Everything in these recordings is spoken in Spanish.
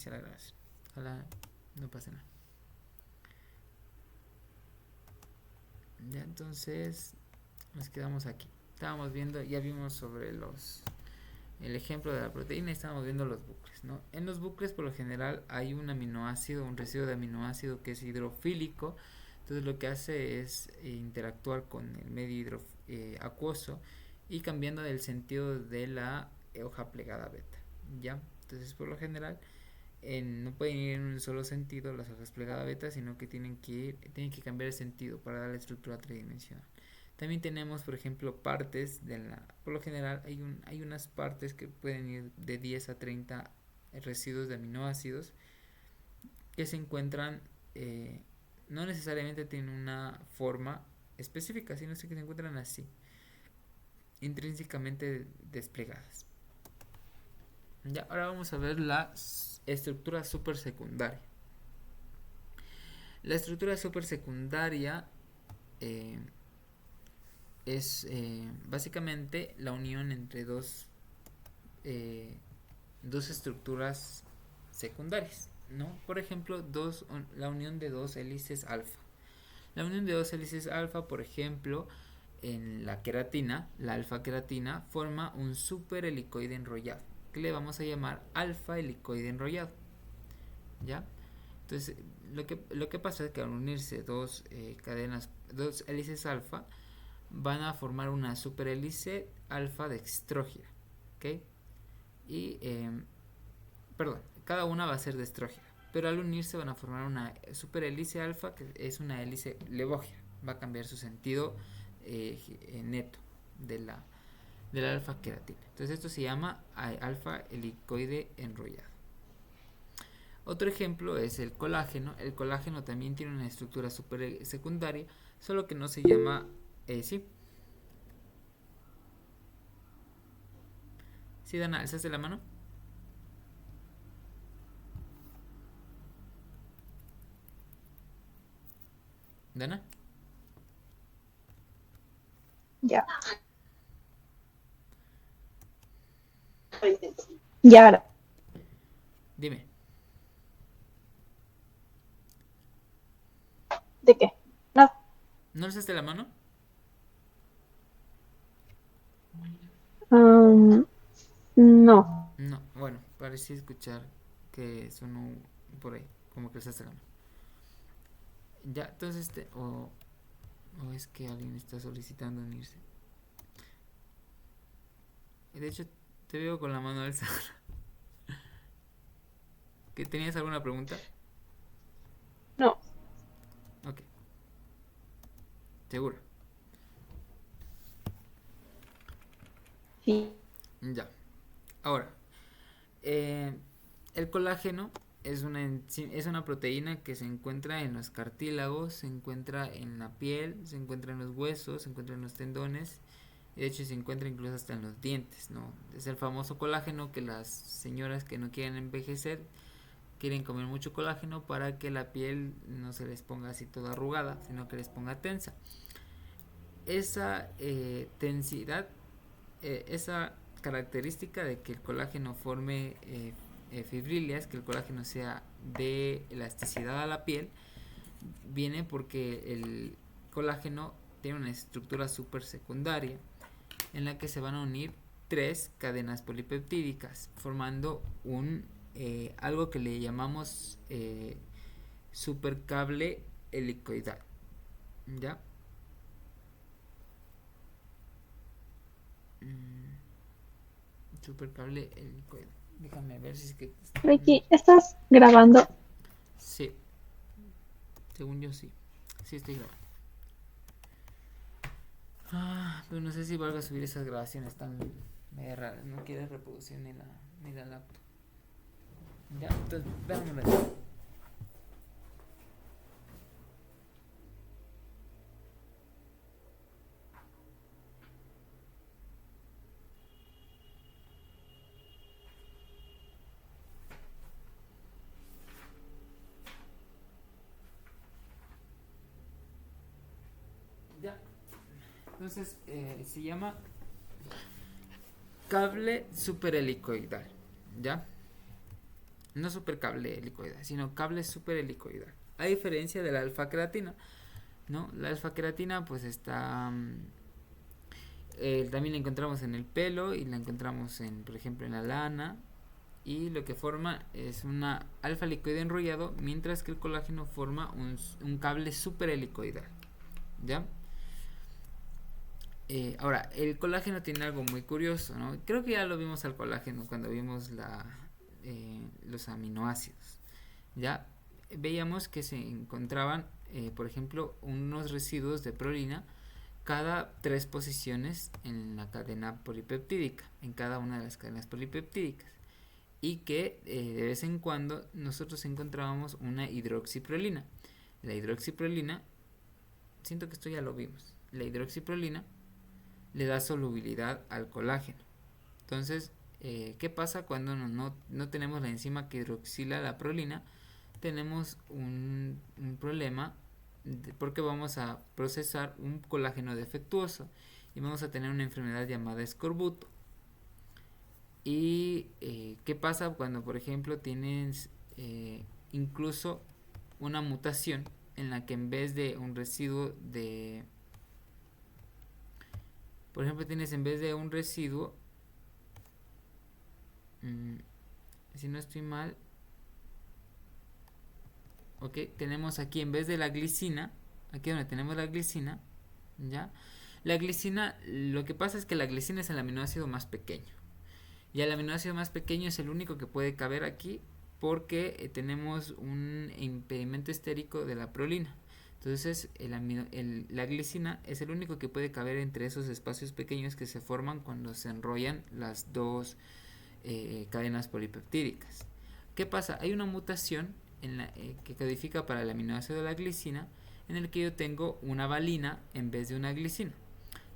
la grabación. Ojalá no pase nada. Ya, entonces nos quedamos aquí. Estábamos viendo, ya vimos sobre el ejemplo de la proteína y estábamos viendo los bucles, ¿no? En los bucles por lo general hay un aminoácido, un residuo de aminoácido que es hidrofílico. Entonces lo que hace es interactuar con el medio acuoso y cambiando el sentido de la hoja plegada beta, ¿ya? Entonces por lo general no pueden ir en un solo sentido las hojas plegada beta, sino que tienen que cambiar el sentido para dar la estructura tridimensional. También tenemos, por ejemplo, partes por lo general hay unas partes que pueden ir de 10 a 30 residuos de aminoácidos que se encuentran, no necesariamente tienen una forma específica, sino que se encuentran así, intrínsecamente desplegadas. Ya, ahora vamos a ver la estructura supersecundaria. La estructura supersecundaria eh, es básicamente la unión entre eh, dos estructuras secundarias, ¿no? Por ejemplo, la unión de dos hélices alfa. La unión de dos hélices alfa, por ejemplo, en la queratina, la alfa queratina, forma un superhelicoide enrollado, que le vamos a llamar alfa helicoide enrollado, ¿ya? Entonces, lo que pasa es que al unirse dos hélices alfa, van a formar una superhélice alfa dextrógira, ¿ok? Y, perdón, cada una va a ser dextrógira, pero al unirse van a formar una superhélice alfa que es una hélice levógira, va a cambiar su sentido neto de la alfa queratina. Entonces esto se llama alfa helicoide enrollado. Otro ejemplo es el colágeno. El colágeno también tiene una estructura super secundaria, solo que no se llama. Sí. Sí, Dana, ¿alzaste la mano? Dana. Ya. Ya. Dime. ¿De qué? No. ¿No alzaste la mano? No. No. Bueno, parecía escuchar que sonó por ahí, como que alzaste la mano. Ya, entonces o es que alguien está solicitando unirse. De hecho, te veo con la mano alzada. ¿Que tenías alguna pregunta? No. Ok, seguro. Sí. Ya. Ahora, eh, el colágeno es una proteína que se encuentra en los cartílagos, se encuentra en la piel, se encuentra en los huesos, se encuentra en los tendones. Y de hecho se encuentra incluso hasta en los dientes, ¿no? Es el famoso colágeno que las señoras que no quieren envejecer quieren comer mucho colágeno para que la piel no se les ponga así toda arrugada, sino que les ponga tensa. Esa tensidad, esa característica de que el colágeno forme fibrilias, que el colágeno sea de elasticidad a la piel, viene porque el colágeno tiene una estructura super secundaria en la que se van a unir tres cadenas polipeptídicas formando algo que le llamamos supercable helicoidal, ¿ya? Supercable helicoidal. Déjame ver si es que... Ricky, ¿estás grabando? Sí, según yo sí. Sí estoy grabando. Pero no sé si valga subir esas grabaciones tan medio raras. No quiere reproducir ni la laptop. Ya, entonces, déjame ver. Ya. Entonces, se llama cable superhelicoidal, ¿ya? no supercable helicoidal, sino cable superhelicoidal. A diferencia de la alfa-queratina, ¿no? La alfa-queratina pues está... también la encontramos en el pelo y la encontramos en, por ejemplo, en la lana. Y lo que forma es una alfa helicoide enrollado, mientras que el colágeno forma un cable superhelicoidal. ¿Ya? Ahora, el colágeno tiene algo muy curioso, ¿no? Creo que ya lo vimos al colágeno cuando vimos los aminoácidos. Ya veíamos que se encontraban, por ejemplo, unos residuos de prolina cada 3 posiciones en la cadena polipeptídica, en cada una de las cadenas polipeptídicas. Y que de vez en cuando nosotros encontrábamos una hidroxiprolina. La hidroxiprolina, siento que esto ya lo vimos, la hidroxiprolina le da solubilidad al colágeno. Entonces, ¿qué pasa cuando no tenemos la enzima que hidroxila la prolina? Tenemos un problema porque vamos a procesar un colágeno defectuoso y vamos a tener una enfermedad llamada escorbuto. ¿Y qué pasa cuando, por ejemplo, tienes incluso una mutación en la que en vez de un residuo de... Por ejemplo, tienes en vez de un residuo, si no estoy mal, ok, tenemos aquí en vez de la glicina, aquí donde tenemos la glicina, ¿ya? La glicina, lo que pasa es que la glicina es el aminoácido más pequeño. Y el aminoácido más pequeño es el único que puede caber aquí porque tenemos un impedimento estérico de la prolina. Entonces la glicina es el único que puede caber entre esos espacios pequeños que se forman cuando se enrollan las dos cadenas polipeptídicas. ¿Qué pasa? Hay una mutación que codifica para el aminoácido de la glicina en el que yo tengo una valina en vez de una glicina.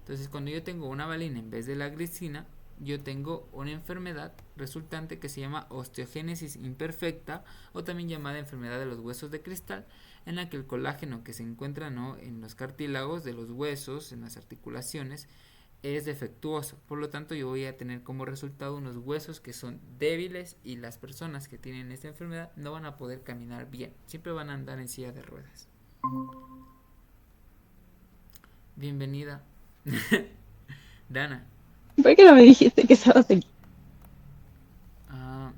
Entonces cuando yo tengo una valina en vez de la glicina, yo tengo una enfermedad resultante que se llama osteogénesis imperfecta, o también llamada enfermedad de los huesos de cristal, en la que el colágeno que se encuentra, ¿no?, en los cartílagos de los huesos, en las articulaciones, es defectuoso. Por lo tanto, yo voy a tener como resultado unos huesos que son débiles, y las personas que tienen esta enfermedad no van a poder caminar bien, siempre van a andar en silla de ruedas. Bienvenida. Dana. ¿Por qué no me dijiste que estabas aquí? Ah,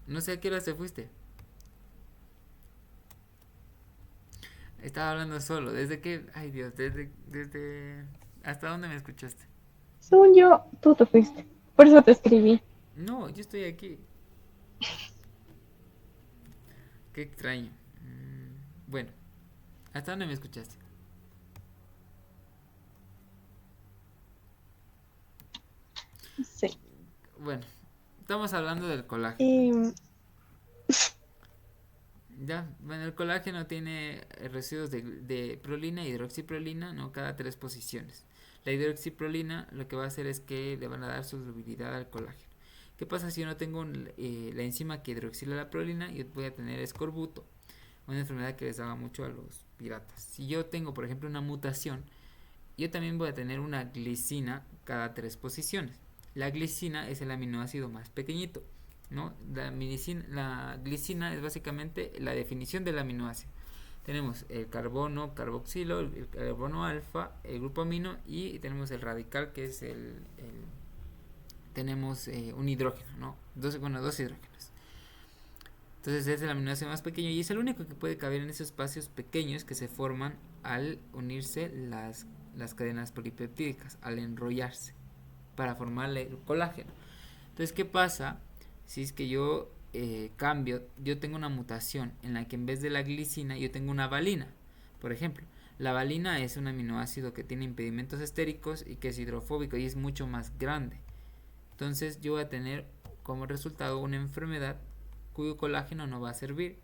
no sé a qué hora te fuiste. Estaba hablando solo. ¿Desde qué? Ay, Dios, desde... ¿Hasta dónde me escuchaste? Según yo, tú te fuiste. Por eso te escribí. No, yo estoy aquí. Qué extraño. Bueno, ¿hasta dónde me escuchaste? Sí. Bueno, estamos hablando del colágeno. Em, Ya, bueno, el colágeno tiene residuos de prolina y hidroxiprolina, ¿no? Cada 3 posiciones. La hidroxiprolina lo que va a hacer es que le van a dar solubilidad al colágeno. ¿Qué pasa si yo no tengo la enzima que hidroxila la prolina? Yo voy a tener escorbuto, una enfermedad que les daba mucho a los piratas. Si yo tengo, por ejemplo, una mutación, yo también voy a tener una glicina cada 3 posiciones. La glicina es el aminoácido más pequeñito, ¿no? La glicina es básicamente la definición del aminoácido. Tenemos el carbono carboxilo, el carbono alfa, el grupo amino, y tenemos el radical, que es tenemos un hidrógeno, ¿no? Dos hidrógenos. Entonces es el aminoácido más pequeño y es el único que puede caber en esos espacios pequeños que se forman al unirse las cadenas polipeptídicas, al enrollarse para formar el colágeno. Entonces, ¿qué pasa si es que yo yo tengo una mutación en la que en vez de la glicina yo tengo una valina? Por ejemplo, la valina es un aminoácido que tiene impedimentos estéricos y que es hidrofóbico y es mucho más grande. Entonces yo voy a tener como resultado una enfermedad cuyo colágeno no va a servir,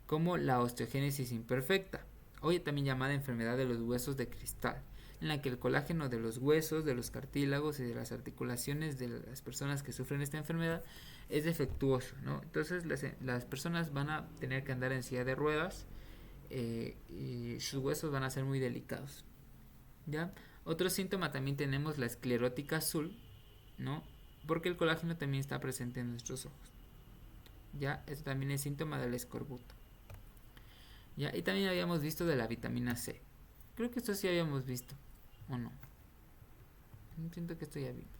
como la osteogénesis imperfecta, hoy también llamada enfermedad de los huesos de cristal, en la que el colágeno de los huesos, de los cartílagos y de las articulaciones de las personas que sufren esta enfermedad es defectuoso, ¿no? Entonces las personas van a tener que andar en silla de ruedas, y sus huesos van a ser muy delicados, ¿ya? Otro síntoma también tenemos la esclerótica azul, ¿no? Porque el colágeno también está presente en nuestros ojos. Ya, esto también es síntoma del escorbuto. Ya, y también habíamos visto de la vitamina C. Creo que esto sí habíamos visto, ¿o no? Siento que esto ya vimos.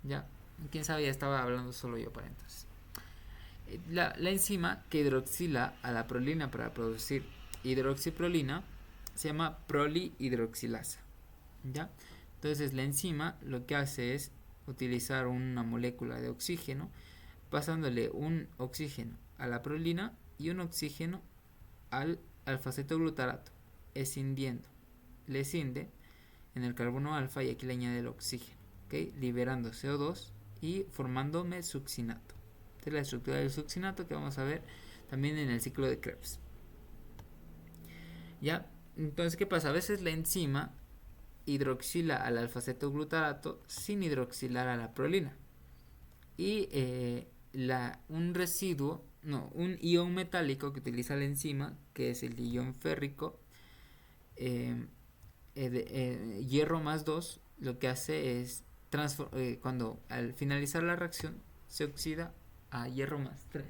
Ya, quién sabe, ya estaba hablando solo yo para entonces. La enzima que hidroxila a la prolina para producir hidroxiprolina se llama prolihidroxilasa. ¿Ya? Entonces la enzima lo que hace es utilizar una molécula de oxígeno, pasándole un oxígeno a la prolina y un oxígeno al alfa-cetoglutarato, escindiendo. Le escinde en el carbono alfa y aquí le añade el oxígeno, ¿okay? Liberando CO2 y formando mesuccinato. Esta es la estructura del succinato que vamos a ver también en el ciclo de Krebs. ¿Ya? Entonces, ¿qué pasa? A veces la enzima hidroxila al alfa-cetoglutarato sin hidroxilar a la prolina. Y un residuo, no, un ion metálico que utiliza la enzima, que es el ion férrico, hierro más 2, lo que hace es, cuando al finalizar la reacción, se oxida a hierro más 3.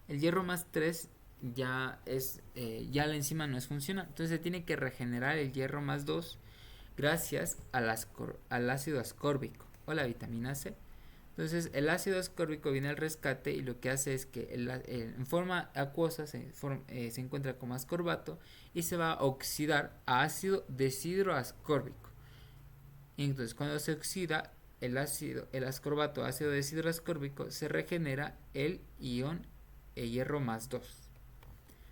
El hierro más 3 ya la enzima no es funcional, entonces se tiene que regenerar el hierro más 2 gracias al ácido ascórbico o la vitamina C. Entonces el ácido ascórbico viene al rescate y lo que hace es que en forma acuosa se encuentra como ascorbato y se va a oxidar a ácido deshidroascórbico. Y entonces cuando se oxida el ascorbato a ácido deshidroascórbico, se regenera el ion hierro más 2.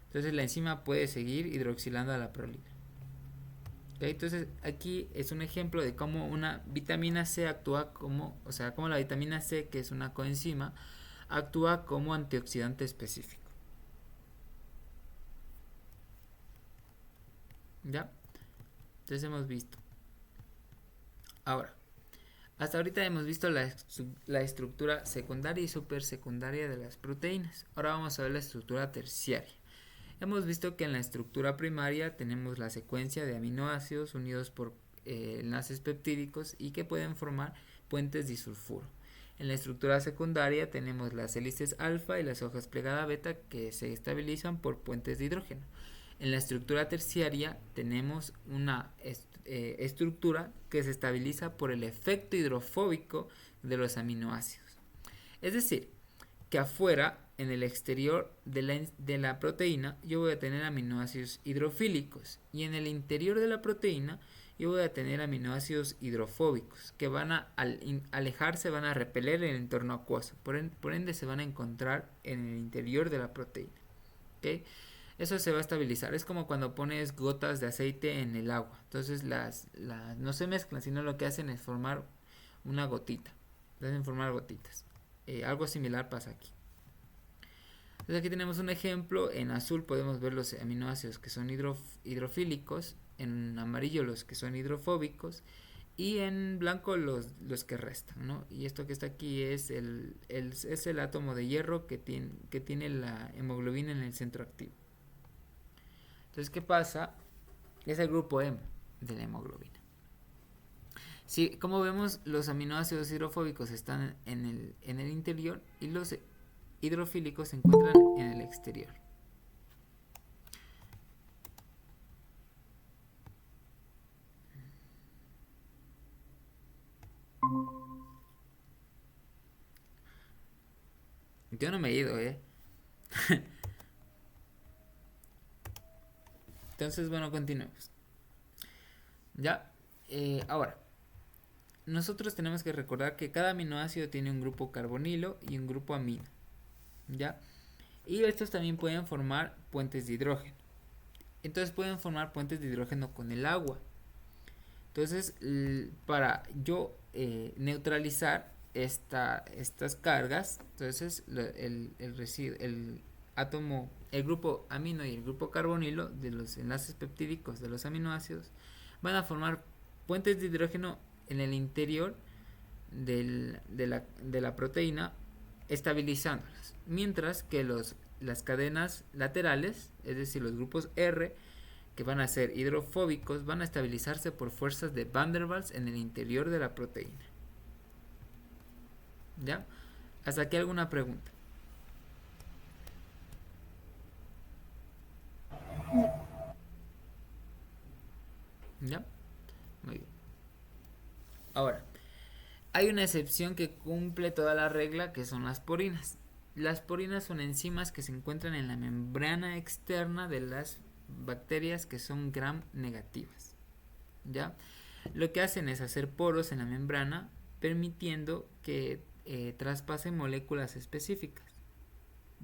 Entonces la enzima puede seguir hidroxilando a la prolina. ¿Okay? Entonces aquí es un ejemplo de cómo una vitamina C actúa como la vitamina C, que es una coenzima, actúa como antioxidante específico. ¿Ya? Entonces hemos visto. Ahora, hasta ahorita hemos visto la estructura secundaria y supersecundaria de las proteínas. Ahora vamos a ver la estructura terciaria. Hemos visto que en la estructura primaria tenemos la secuencia de aminoácidos unidos por enlaces peptídicos y que pueden formar puentes disulfuro. En la estructura secundaria tenemos las hélices alfa y las hojas plegada beta que se estabilizan por puentes de hidrógeno. En la estructura terciaria tenemos una estructura que se estabiliza por el efecto hidrofóbico de los aminoácidos. Es decir, que afuera, en el exterior de la proteína, yo voy a tener aminoácidos hidrofílicos y en el interior de la proteína yo voy a tener aminoácidos hidrofóbicos que van a alejarse, van a repeler el entorno acuoso, por ende se van a encontrar en el interior de la proteína. ¿Okay? Eso se va a estabilizar, es como cuando pones gotas de aceite en el agua, entonces las no se mezclan, sino lo que hacen es formar una gotita, hacen formar gotitas. Algo similar pasa aquí. Entonces aquí tenemos un ejemplo. En azul podemos ver los aminoácidos que son hidrofílicos, en amarillo los que son hidrofóbicos y en blanco los que restan, ¿no? Y esto que está aquí es el átomo de hierro que tiene la hemoglobina en el centro activo. Entonces, ¿qué pasa? Es el grupo hemo de la hemoglobina. Sí, como vemos, los aminoácidos hidrofóbicos están en el interior y los hidrofílicos se encuentran en el exterior. Yo no me he ido, Entonces, bueno, continuemos. Ya, ahora, nosotros tenemos que recordar que cada aminoácido tiene un grupo carbonilo y un grupo amino. ¿Ya? Y estos también pueden formar puentes de hidrógeno. Entonces pueden formar puentes de hidrógeno con el agua. Entonces, para yo neutralizar estas cargas, entonces el átomo, el grupo amino y el grupo carbonilo de los enlaces peptídicos de los aminoácidos van a formar puentes de hidrógeno en el interior de la proteína, estabilizándolas, mientras que las cadenas laterales, es decir, los grupos R, que van a ser hidrofóbicos, van a estabilizarse por fuerzas de Van der Waals en el interior de la proteína. ¿Ya? ¿Hasta aquí alguna pregunta? ¿Ya? Muy bien. Ahora, hay una excepción que cumple toda la regla, que son las porinas. Las porinas son enzimas que se encuentran en la membrana externa de las bacterias que son gram negativas. ¿Ya? Lo que hacen es hacer poros en la membrana, permitiendo que traspase moléculas específicas.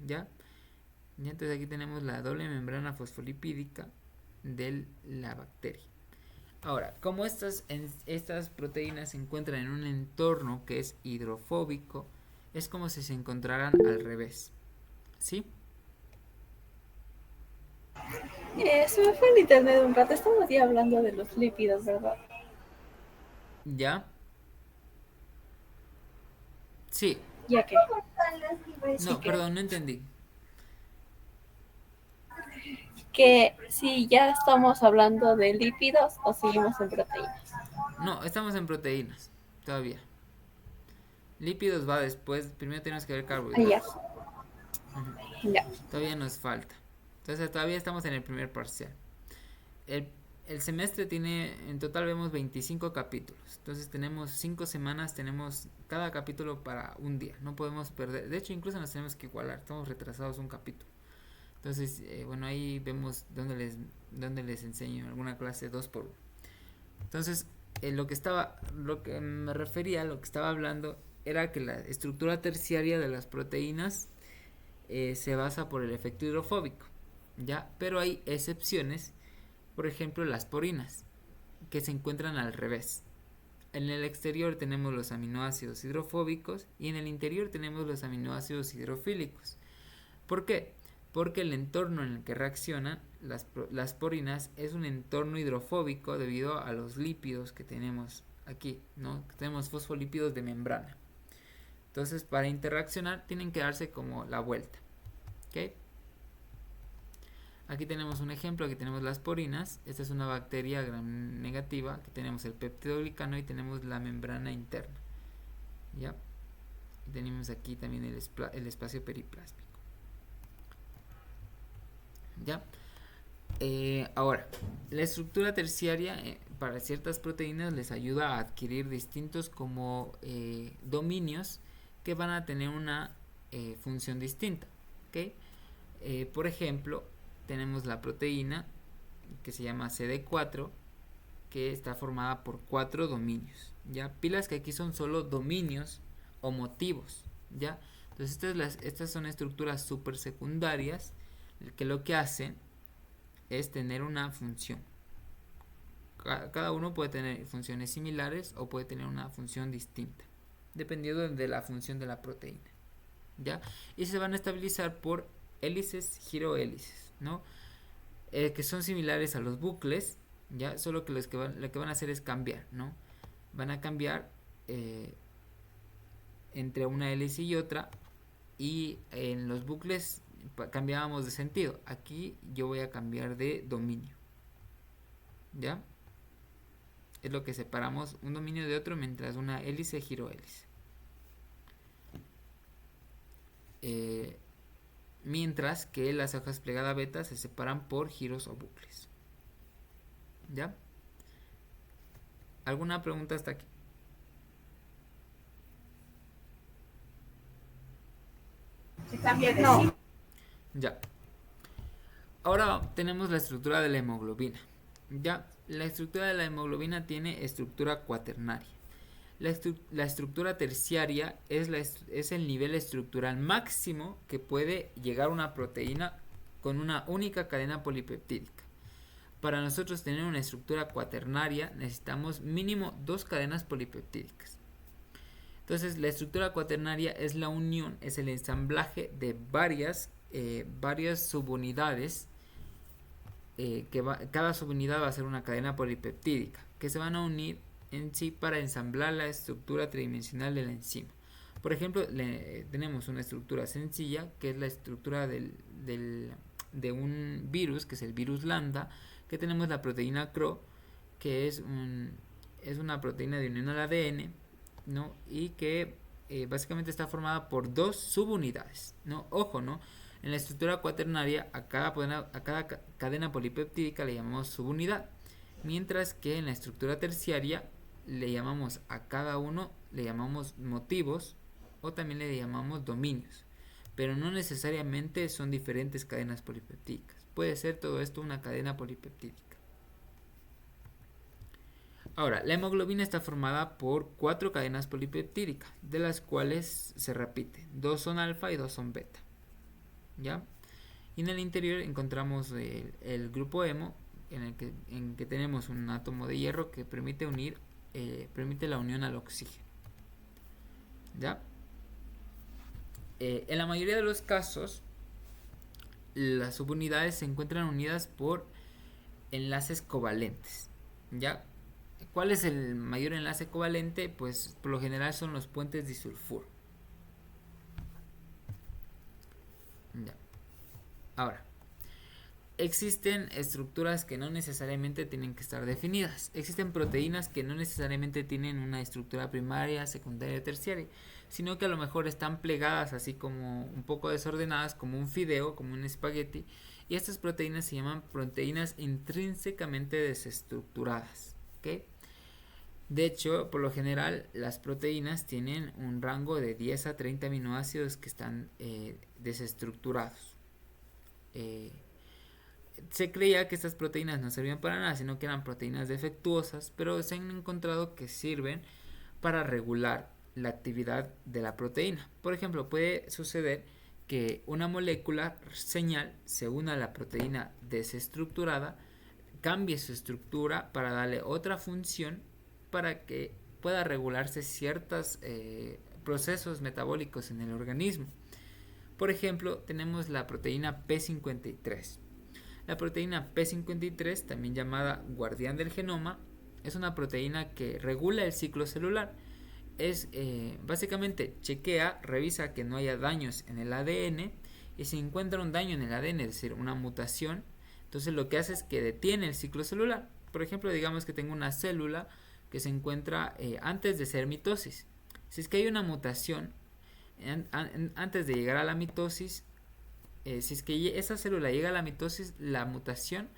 ¿Ya? Y entonces aquí tenemos la doble membrana fosfolipídica de la bacteria. Ahora, como estas proteínas se encuentran en un entorno que es hidrofóbico, es como si se encontraran al revés. ¿Sí? Se me fue el internet un rato. Estamos ya hablando de los lípidos, ¿verdad? ¿Ya? Sí. Ya que. Sí No, que. perdón, no entendí. Que si ya estamos hablando de lípidos o seguimos en proteínas. No, estamos en proteínas, todavía. Lípidos va después, primero tenemos que ver Ah, ya. carbohidratos. Ujú. Ya. Todavía nos falta. Entonces todavía estamos en el primer parcial. El, el semestre tiene, en total vemos 25 capítulos. Entonces tenemos 5 semanas, tenemos cada capítulo para un día. No podemos perder. De hecho, incluso nos tenemos que igualar. Estamos retrasados un capítulo. Entonces, bueno, ahí vemos dónde les enseño alguna clase 2 por 1. Entonces, lo que me refería, lo que estaba hablando, era que la estructura terciaria de las proteínas se basa por el efecto hidrofóbico, ¿ya? Pero hay excepciones, por ejemplo, las porinas, que se encuentran al revés. En el exterior tenemos los aminoácidos hidrofóbicos y en el interior tenemos los aminoácidos hidrofílicos. ¿Por qué? Porque el entorno en el que reaccionan las porinas es un entorno hidrofóbico debido a los lípidos que tenemos aquí, ¿no? Tenemos fosfolípidos de membrana. Entonces, para interaccionar tienen que darse como la vuelta. ¿Ok? Aquí tenemos un ejemplo, aquí tenemos las porinas. Esta es una bacteria gram negativa. Aquí tenemos el peptidoglicano y tenemos la membrana interna. ¿Ya? Y tenemos aquí también el espacio periplásmico. ¿Ya? Ahora, la estructura terciaria para ciertas proteínas les ayuda a adquirir distintos como dominios que van a tener una función distinta. ¿Okay? Por ejemplo, tenemos la proteína que se llama CD4, que está formada por 4 dominios. ¿Ya? Pilas que aquí son solo dominios o motivos. ¿Ya? Entonces estas son estructuras super secundarias que lo que hacen es tener una función. Cada uno puede tener funciones similares o puede tener una función distinta, dependiendo de la función de la proteína. ¿Ya? Y se van a estabilizar por hélices, girohélices, ¿no? Que son similares a los bucles, ¿ya? Solo que lo que van a hacer es cambiar, ¿no? Van a cambiar entre una hélice y otra, y en los bucles cambiábamos de sentido. Aquí yo voy a cambiar de dominio. ¿Ya? Es lo que separamos un dominio de otro mientras una hélice girohélice. Mientras que las hojas plegada beta se separan por giros o bucles. ¿Ya? ¿Alguna pregunta hasta aquí? No. Ya. Ahora tenemos la estructura de la hemoglobina. Ya, la estructura de la hemoglobina tiene estructura cuaternaria. La estructura terciaria es el nivel estructural máximo que puede llegar una proteína con una única cadena polipeptídica. Para nosotros tener una estructura cuaternaria necesitamos mínimo 2 cadenas polipeptídicas. Entonces la estructura cuaternaria es la unión, es el ensamblaje de varias subunidades, cada subunidad va a ser una cadena polipeptídica que se van a unir en sí para ensamblar la estructura tridimensional de la enzima. Por ejemplo, tenemos una estructura sencilla que es la estructura de un virus, que es el virus lambda, que tenemos la proteína CRO, que es una proteína de unión al ADN, ¿no? Y que básicamente está formada por dos subunidades, ¿no? Ojo, ¿no? En la estructura cuaternaria a cada cadena polipeptídica le llamamos subunidad, mientras que en la estructura terciaria le llamamos a cada uno, le llamamos motivos o también le llamamos dominios, pero no necesariamente son diferentes cadenas polipeptídicas. Puede ser todo esto una cadena polipeptídica. Ahora, la hemoglobina está formada por 4 cadenas polipeptídicas, de las cuales se repite, 2 son alfa y 2 son beta. ¿Ya? Y en el interior encontramos el grupo hemo, en que tenemos un átomo de hierro que permite la unión al oxígeno. ¿Ya? En la mayoría de los casos, las subunidades se encuentran unidas por enlaces covalentes. ¿Ya? ¿Cuál es el mayor enlace covalente? Pues por lo general son los puentes disulfuro. Ya. Ahora, existen estructuras que no necesariamente tienen que estar definidas. Existen proteínas que no necesariamente tienen una estructura primaria, secundaria o terciaria, sino que a lo mejor están plegadas así como un poco desordenadas, como un fideo, como un espagueti, y estas proteínas se llaman proteínas intrínsecamente desestructuradas. ¿Okay? De hecho, por lo general, las proteínas tienen un rango de 10 a 30 aminoácidos que están desestructurados. Se creía que estas proteínas no servían para nada, sino que eran proteínas defectuosas, pero se han encontrado que sirven para regular la actividad de la proteína. Por ejemplo, puede suceder que una molécula señal se una a la proteína desestructurada, cambie su estructura para darle otra función para que pueda regularse ciertos procesos metabólicos en el organismo. Por ejemplo, tenemos la proteína P53. La proteína P53, también llamada guardián del genoma, es una proteína que regula el ciclo celular. Básicamente chequea, revisa que no haya daños en el ADN, y si encuentra un daño en el ADN, es decir, una mutación, entonces lo que hace es que detiene el ciclo celular. Por ejemplo, digamos que tengo una célula que se encuentra antes de ser mitosis. Si es que hay una mutación antes de llegar a la mitosis, si es que esa célula llega a la mitosis, la mutación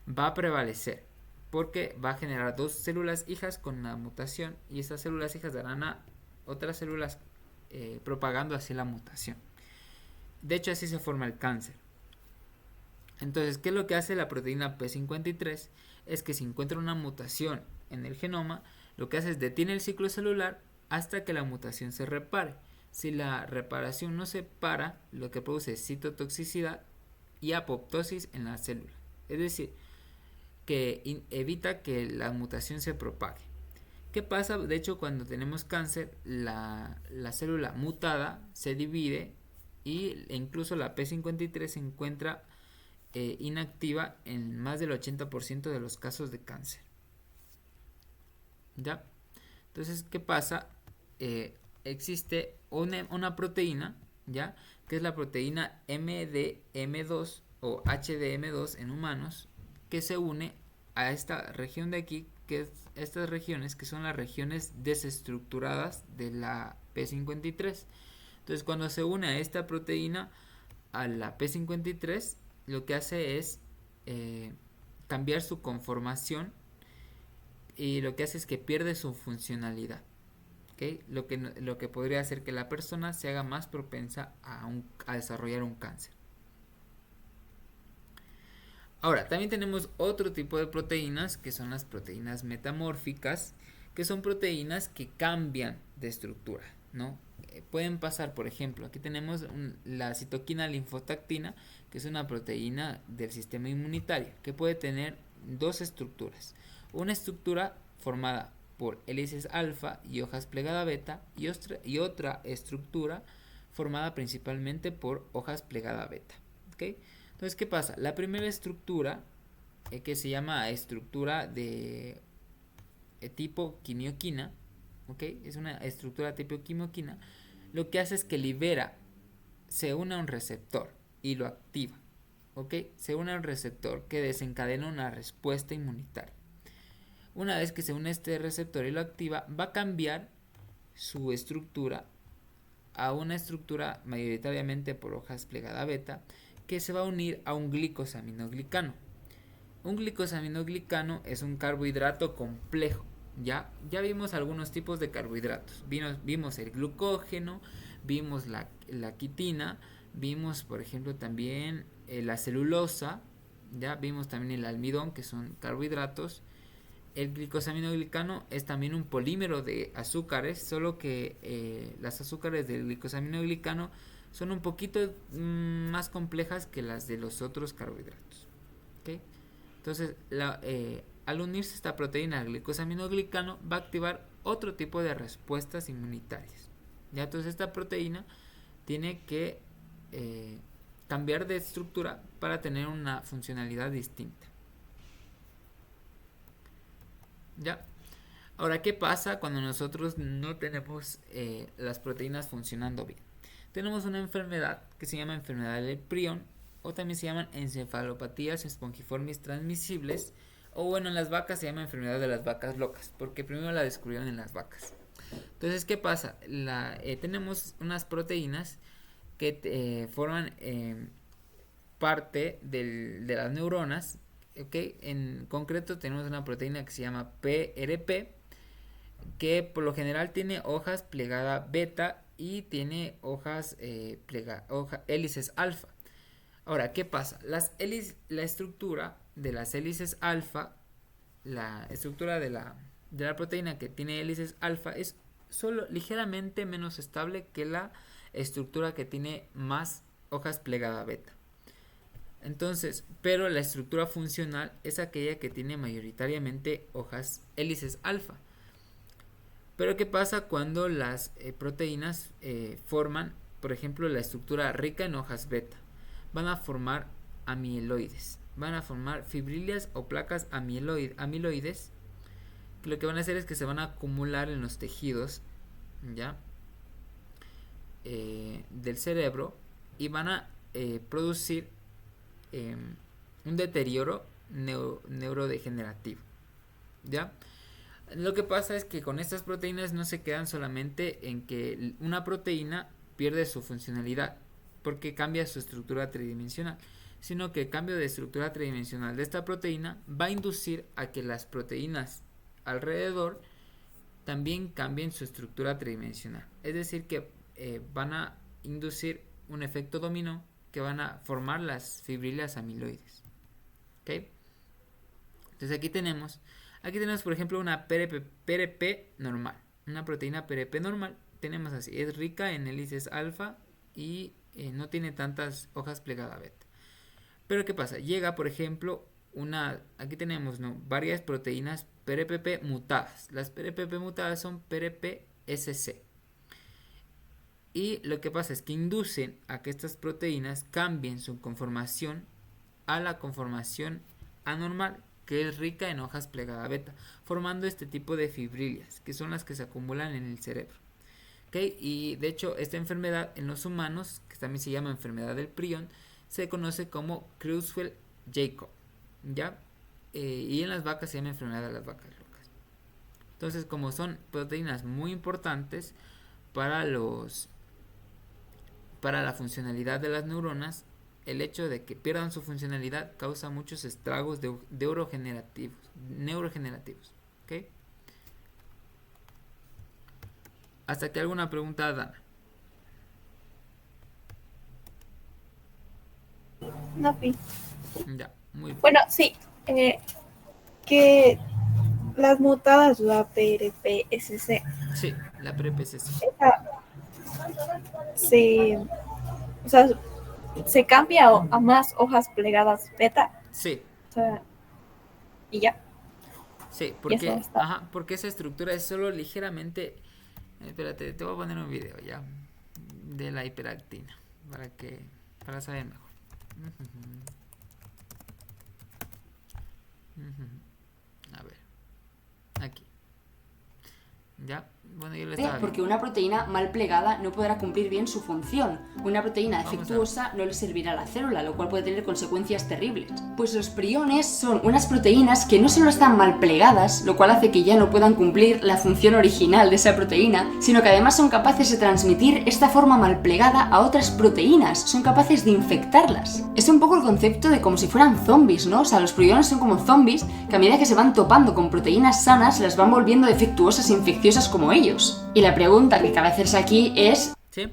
va a prevalecer, porque va a generar 2 células hijas con la mutación, y esas células hijas darán a otras células propagando así la mutación. De hecho, así se forma el cáncer. Entonces, ¿qué es lo que hace la proteína P53? Es que si encuentra una mutación en el genoma, lo que hace es detiene el ciclo celular hasta que la mutación se repare. Si la reparación no se para, lo que produce es citotoxicidad y apoptosis en la célula. Es decir, que evita que la mutación se propague. ¿Qué pasa? De hecho, cuando tenemos cáncer, la célula mutada se divide, e incluso la P53 se encuentra inactiva en más del 80% de los casos de cáncer. ¿Ya? Entonces, ¿qué pasa? Existe una proteína, ¿ya? Que es la proteína MDM2 o HDM2 en humanos, que se une a esta región de aquí, que es estas regiones que son las regiones desestructuradas de la P53. Entonces, cuando se une a esta proteína, a la P53, lo que hace es cambiar su conformación, y lo que hace es que pierde su funcionalidad. ¿Okay? Lo que podría hacer que la persona se haga más propensa a desarrollar un cáncer. Ahora, también tenemos otro tipo de proteínas, que son las proteínas metamórficas, que son proteínas que cambian de estructura, ¿no? Pueden pasar, por ejemplo, aquí tenemos la citoquina linfotactina, que es una proteína del sistema inmunitario, que puede tener 2 estructuras. Una estructura formada por hélices alfa y hojas plegada beta, y otra estructura formada principalmente por hojas plegada beta. ¿Okay? Entonces, ¿qué pasa? La primera estructura, que se llama estructura de tipo quimioquina, ¿okay? Es una estructura tipo quimioquina, lo que hace es que se une a un receptor y lo activa. ¿Okay? Se une a un receptor que desencadena una respuesta inmunitaria. Una vez que se une este receptor y lo activa, va a cambiar su estructura a una estructura mayoritariamente por hojas plegada beta que se va a unir a un glicosaminoglicano. Un glicosaminoglicano es un carbohidrato complejo. Ya vimos algunos tipos de carbohidratos. Vimos el glucógeno, vimos la quitina, vimos por ejemplo también la celulosa, ya vimos también el almidón, que son carbohidratos. El glicosaminoglicano es también un polímero de azúcares, solo que las azúcares del glicosaminoglicano son un poquito más complejas que las de los otros carbohidratos. ¿Okay? Entonces, al unirse esta proteína al glicosaminoglicano, va a activar otro tipo de respuestas inmunitarias. ¿Ya? Entonces, esta proteína tiene que cambiar de estructura para tener una funcionalidad distinta. ¿Ya? Ahora, ¿qué pasa cuando nosotros no tenemos las proteínas funcionando bien? Tenemos una enfermedad que se llama enfermedad del prión, o también se llaman encefalopatías espongiformes transmisibles, o bueno, en las vacas se llama enfermedad de las vacas locas, porque primero la descubrieron en las vacas. Entonces, ¿qué pasa? Tenemos unas proteínas que forman parte de las neuronas. ¿Okay? En concreto tenemos una proteína que se llama PRP, que por lo general tiene hojas plegada beta y tiene hélices alfa. Ahora, ¿qué pasa? La estructura de las hélices alfa, la estructura de la proteína que tiene hélices alfa es solo ligeramente menos estable que la estructura que tiene más hojas plegada beta. Entonces, pero la estructura funcional es aquella que tiene mayoritariamente hojas hélices alfa. Pero ¿qué pasa cuando las proteínas forman, por ejemplo, la estructura rica en hojas beta? Van a formar amiloides, van a formar fibrilias o placas amiloides, que lo que van a hacer es que se van a acumular en los tejidos, ¿ya? Del cerebro, y van a producir un deterioro neurodegenerativo, ¿ya? Lo que pasa es que con estas proteínas no se quedan solamente en que una proteína pierde su funcionalidad porque cambia su estructura tridimensional, sino que el cambio de estructura tridimensional de esta proteína va a inducir a que las proteínas alrededor también cambien su estructura tridimensional. Es decir, que van a inducir un efecto dominó que van a formar las fibrilias amiloides. ¿Okay? Entonces aquí tenemos, por ejemplo, una PRP normal. Una proteína PRP normal. Tenemos así, es rica en hélices alfa y no tiene tantas hojas plegada beta. Pero ¿qué pasa? Llega, por ejemplo, aquí tenemos varias proteínas PRPP mutadas. Las PRPP mutadas son PRPSC. Y lo que pasa es que inducen a que estas proteínas cambien su conformación a la conformación anormal, que es rica en hojas plegada beta, formando este tipo de fibrilias, que son las que se acumulan en el cerebro. ¿Okay? Y de hecho, esta enfermedad en los humanos, que también se llama enfermedad del prión, se conoce como Creutzfeldt-Jakob, ¿ya? Y en las vacas se llama enfermedad de las vacas locas. Entonces, como son proteínas muy importantes para la funcionalidad de las neuronas, el hecho de que pierdan su funcionalidad causa muchos estragos neurogenerativos. ¿Okay? Hasta aquí alguna pregunta, Dana. No, fin. Ya, muy bien. Bueno, sí. Que las mutadas, la PRPSC, Sí, la PRPSC. se, o sea, se cambia a más hojas plegadas beta. Sí. O sea, y ya. Sí, Y eso porque, está. porque esa estructura es solo ligeramente. Espérate, te voy a poner un video ya de la hiperactina para saber mejor. A ver, aquí. Ya, bueno, yo lo estaba Porque viendo. una proteína mal plegada no podrá cumplir bien su función. Una proteína Vamos a ver. defectuosa no le servirá a la célula, lo cual puede tener consecuencias terribles. Pues los priones son unas proteínas que no solo están mal plegadas, lo cual hace que ya no puedan cumplir la función original de esa proteína, sino que además son capaces de transmitir esta forma mal plegada a otras proteínas, son capaces de infectarlas. Es un poco el concepto de como si fueran zombies, ¿no? O sea, los priones son como zombies que a medida que se van topando con proteínas sanas, las van volviendo defectuosas e infecciosas como ellos. Y la pregunta que cabe hacerse aquí es... ¿Sí?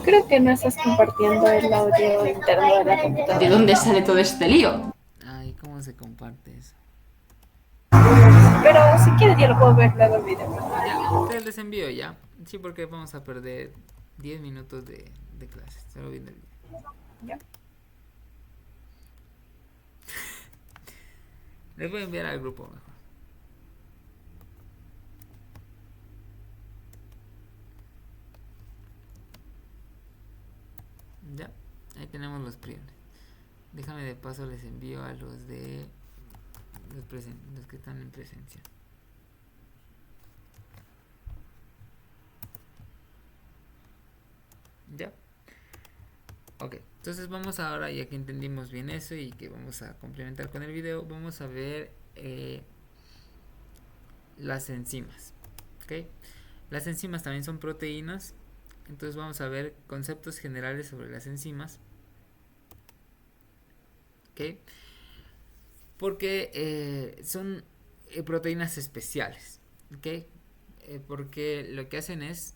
Creo que no estás compartiendo el audio interno de la computadora. ¿de dónde sale todo este lío? Ay, ¿cómo se comparte eso? Pero si quieres ya lo puedo ver luego el video. Ya, te les envío ya. Sí, porque vamos a perder 10 minutos de clase. Solo viendo el video. Ya. Les voy a enviar al grupo mejor. Ya, ahí tenemos los priones. Déjame de paso les envío a los de los que están en presencia. Ya. Ok, entonces vamos ahora, ya que entendimos bien eso y que vamos a complementar con el video, vamos a ver las enzimas. ¿Ok? Las enzimas también son proteínas, entonces vamos a ver conceptos generales sobre las enzimas. ¿Ok? Porque son proteínas especiales. ¿Ok? Porque lo que hacen es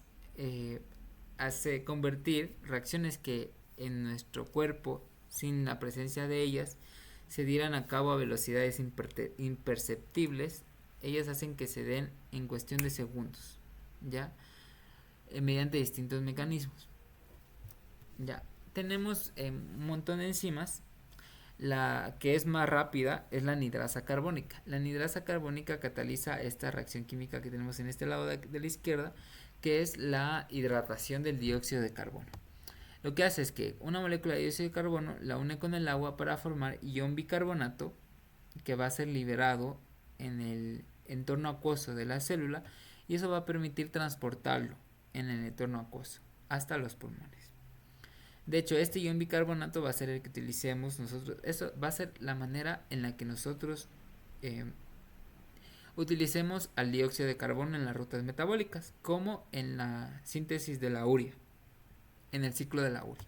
hace convertir reacciones que en nuestro cuerpo, sin la presencia de ellas, se dieran a cabo a velocidades imperceptibles. Ellas hacen que se den en cuestión de segundos, ¿ya? Mediante distintos mecanismos. Ya, tenemos un montón de enzimas. La que es más rápida es la anidrasa carbónica. La anidrasa carbónica cataliza esta reacción química que tenemos en este lado de la izquierda, que es la hidratación del dióxido de carbono. Lo que hace es que una molécula de dióxido de carbono la une con el agua para formar ion bicarbonato, que va a ser liberado en el entorno acuoso de la célula, y eso va a permitir transportarlo en el entorno acuoso hasta los pulmones. De hecho, este ion bicarbonato va a ser el que utilicemos nosotros. Eso va a ser la manera en la que nosotros utilicemos al dióxido de carbono en las rutas metabólicas, como en la síntesis de la urea, en el ciclo de la urea.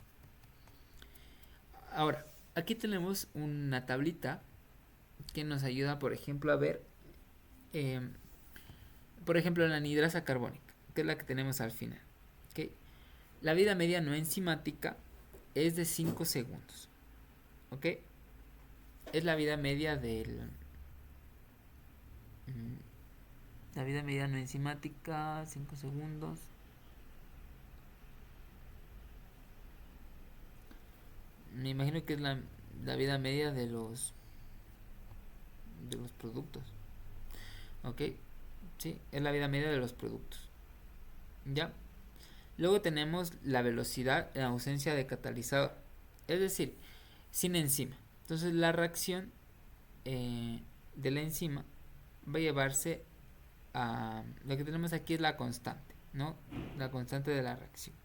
Ahora, aquí tenemos una tablita que nos ayuda, por ejemplo, a ver, por ejemplo, la anidrasa carbónica, que es la que tenemos al final. ¿Okay? La vida media no enzimática es de 5 segundos. ¿Ok? Es la vida media del... La vida media no enzimática, 5 segundos. Me imagino que es la vida media de los productos. ¿Ok? Sí, es la vida media de los productos. ¿Ya? Luego tenemos la velocidad en ausencia de catalizador. Es decir, sin enzima. Entonces la reacción de la enzima va a llevarse a... Lo que tenemos aquí es la constante, ¿no? La constante de la reacción.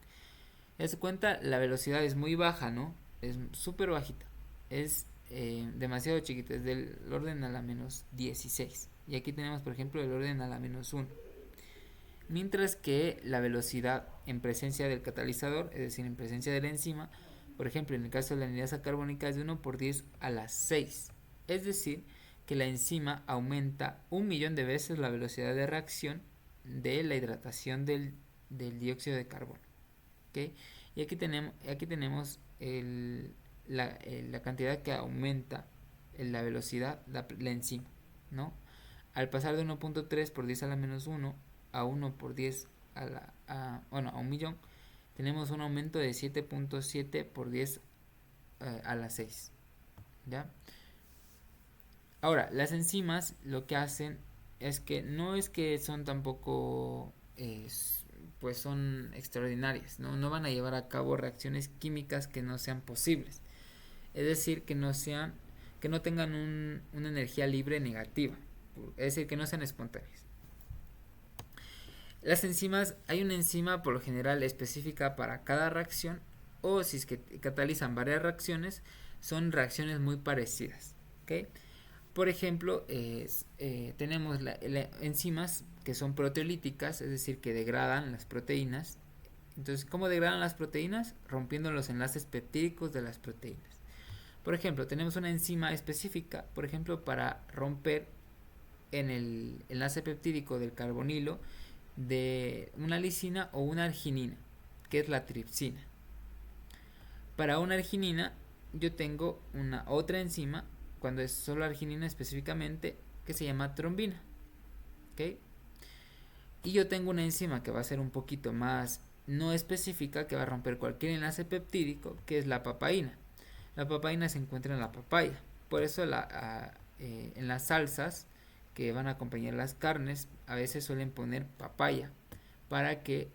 Ya se cuenta, la velocidad es muy baja, ¿no? Es súper bajita. Es demasiado chiquita, es del orden a la menos 16. Y aquí tenemos, por ejemplo, el orden a la menos 1. Mientras que la velocidad en presencia del catalizador, es decir, en presencia de la enzima, por ejemplo, en el caso de la anidrasa carbónica es de 1 por 10 a la 6. Es decir, que la enzima aumenta 1.000.000 de veces la velocidad de reacción de la hidratación del dióxido de carbono. ¿Okay? Y aquí tenemos la cantidad que aumenta la velocidad la enzima, ¿no? Al pasar de 1.3 por 10 a la menos 1 a 1 por 10 a 1.000.000, tenemos un aumento de 7.7 por 10 a la 6. ¿Ya? Ahora, las enzimas lo que hacen es que no es que son tampoco pues son extraordinarias, ¿no? Van a llevar a cabo reacciones químicas que no sean posibles. Es decir, que no tengan una energía libre negativa. es decir, que no sean espontáneas. Las enzimas, hay una enzima por lo general específica para cada reacción, o si es que catalizan varias reacciones, son reacciones muy parecidas, ¿ok? Por ejemplo, tenemos enzimas que son proteolíticas, es decir, que degradan las proteínas. Entonces, ¿cómo degradan las proteínas? Rompiendo los enlaces peptídicos de las proteínas. Por ejemplo, tenemos una enzima específica, por ejemplo, para romper en el enlace peptídico del carbonilo de una lisina o una arginina, que es la tripsina. Para una arginina, yo tengo una otra enzima, cuando es solo arginina específicamente, que se llama trombina, ¿ok? Y yo tengo una enzima que va a ser un poquito más no específica, que va a romper cualquier enlace peptídico, que es la papaína. La papaína se encuentra en la papaya, por eso en las salsas que van a acompañar las carnes a veces suelen poner papaya, para que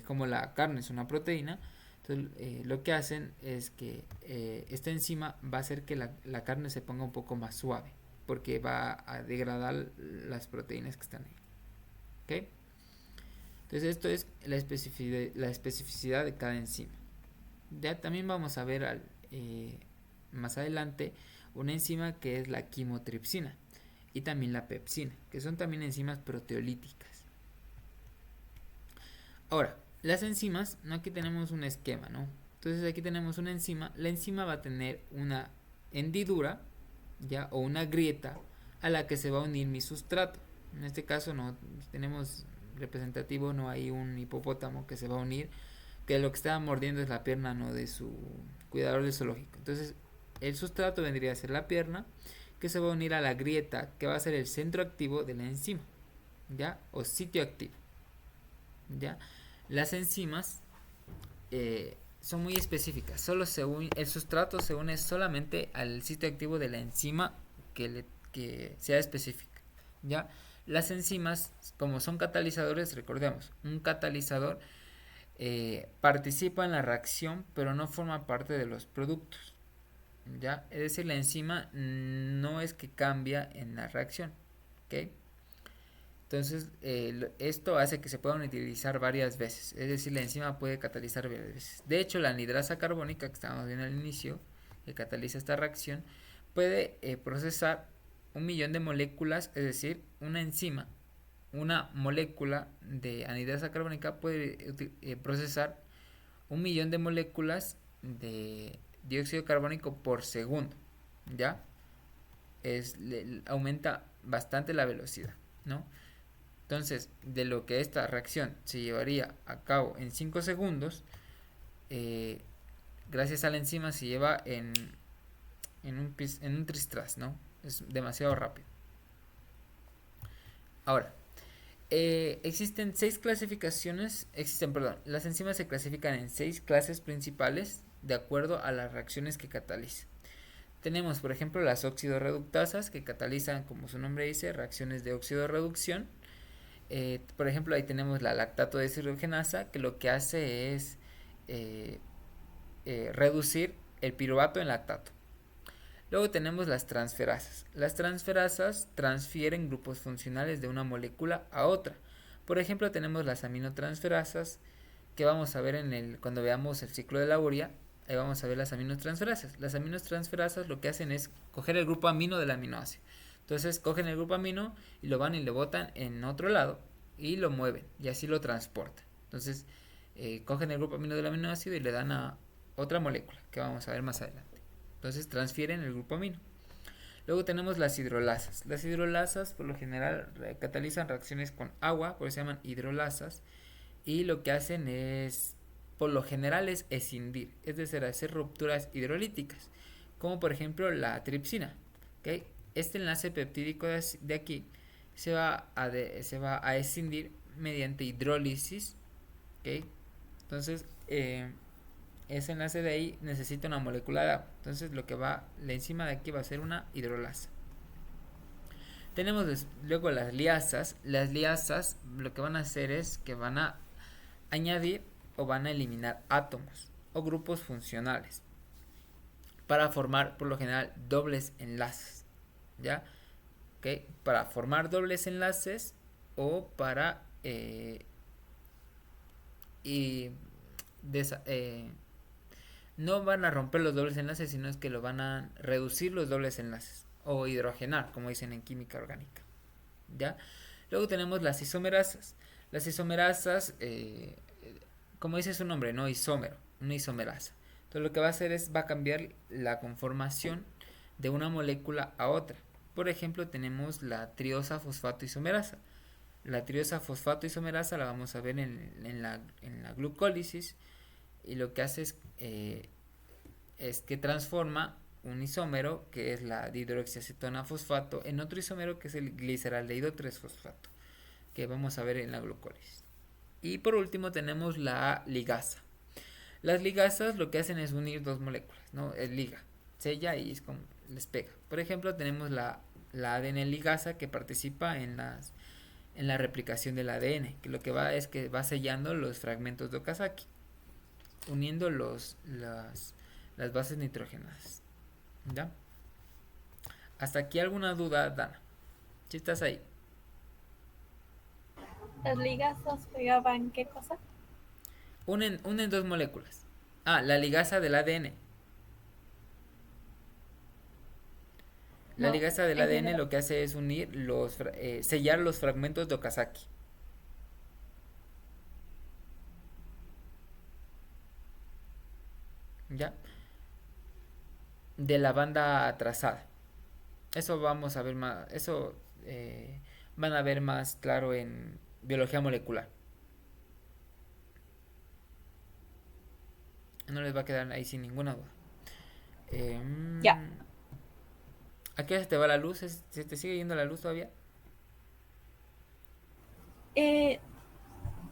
como la carne es una proteína, entonces lo que hacen es que esta enzima va a hacer que la carne se ponga un poco más suave, porque va a degradar las proteínas que están ahí, ¿ok? Entonces esto es la especificidad de cada enzima. Ya también vamos a ver más adelante una enzima que es la quimotripsina y también la pepsina, que son también enzimas proteolíticas. Ahora, las enzimas, ¿no? Aquí tenemos un esquema, ¿no? Entonces aquí tenemos una enzima. La enzima va a tener una hendidura, ¿ya? O una grieta a la que se va a unir mi sustrato. En este caso no tenemos representativo, no hay un hipopótamo que se va a unir, que lo que está mordiendo es la pierna, no de su cuidador del zoológico. Entonces el sustrato vendría a ser la pierna, que se va a unir a la grieta, que va a ser el centro activo de la enzima, ¿ya? O sitio activo, ¿ya? Las enzimas son muy específicas, el sustrato se une solamente al sitio activo de la enzima que sea específica, ¿ya? Las enzimas, como son catalizadores, recordemos, un catalizador participa en la reacción, pero no forma parte de los productos, ¿ya? Es decir, la enzima no es que cambia en la reacción, ¿ok? Entonces, esto hace que se puedan utilizar varias veces, es decir, la enzima puede catalizar varias veces. De hecho, la anhidrasa carbónica que estábamos viendo al inicio, que cataliza esta reacción, puede procesar 1.000.000 de moléculas, es decir, una enzima, una molécula de anhidrasa carbónica puede procesar 1.000.000 de moléculas de dióxido de carbónico por segundo, ¿ya? Aumenta bastante la velocidad, ¿no? Entonces, de lo que esta reacción se llevaría a cabo en 5 segundos, gracias a la enzima se lleva en un tristras, ¿no? Es demasiado rápido. Ahora, existen las enzimas se clasifican en 6 clases principales de acuerdo a las reacciones que catalizan. Tenemos, por ejemplo, las oxidorreductasas, que catalizan, como su nombre dice, reacciones de oxidorreducción. Por ejemplo, ahí tenemos la lactato deshidrogenasa, que lo que hace es reducir el piruvato en lactato. Luego tenemos las transferasas. Las transferasas transfieren grupos funcionales de una molécula a otra. Por ejemplo, tenemos las aminotransferasas, que vamos a ver cuando veamos el ciclo de Lavoria. Ahí vamos a ver las aminotransferasas. Las aminotransferasas lo que hacen es coger el grupo amino del aminoácido. Entonces cogen el grupo amino y lo van y lo botan en otro lado y lo mueven y así lo transportan. Entonces cogen el grupo amino del aminoácido y le dan a otra molécula que vamos a ver más adelante. Entonces transfieren el grupo amino. Luego tenemos las hidrolasas. Las hidrolasas por lo general catalizan reacciones con agua, por eso se llaman hidrolasas. Y lo que hacen es, por lo general, es escindir, es decir, hacer rupturas hidrolíticas, como por ejemplo la tripsina, ¿okay? Este enlace peptídico de aquí se va a escindir mediante hidrólisis, ¿okay? Entonces ese enlace de ahí necesita una molécula de agua. Entonces la enzima de aquí va a ser una hidrolasa. Tenemos luego las liasas. Las liasas lo que van a hacer es que van a añadir o van a eliminar átomos o grupos funcionales para formar por lo general dobles enlaces, ¿ya? ¿Ok? ¿ok? Para formar dobles enlaces o para y no van a romper los dobles enlaces, sino es que lo van a reducir los dobles enlaces o hidrogenar, como dicen en química orgánica. ¿Ya? Luego tenemos las isomerasas. Las isomerasas, como dice su nombre, ¿no? Isómero, una isomerasa. Entonces lo que va a hacer va a cambiar la conformación de una molécula a otra. Por ejemplo, tenemos la triosa fosfato isomerasa. La triosa fosfato isomerasa la vamos a ver en la glucólisis, y lo que hace es que transforma un isómero, que es la dihidroxiacetona fosfato, en otro isómero, que es el gliceraldehído 3-fosfato, que vamos a ver en la glucólisis. Y por último tenemos la ligasa. Las ligasas lo que hacen es unir dos moléculas, ¿no? Es liga, sella y es como les pega. Por ejemplo, tenemos la ADN ligasa, que participa en la replicación del ADN, que lo que va es que va sellando los fragmentos de Okazaki, uniendo las bases nitrogenadas. ¿Ya? ¿Hasta aquí alguna duda, Dana? ¿Sí estás ahí? ¿Las ligasas pegaban qué cosa? Unen dos moléculas. La ligasa del ADN. La No, ligasa del en ADN general. lo que hace es unir sellar los fragmentos de Okazaki. ¿Ya? De la banda atrasada. Eso vamos a ver más. Eso van a ver más claro en biología molecular. No les va a quedar ahí sin ninguna duda. Ya. ¿A qué hora se te va la luz? ¿Se te sigue yendo la luz todavía?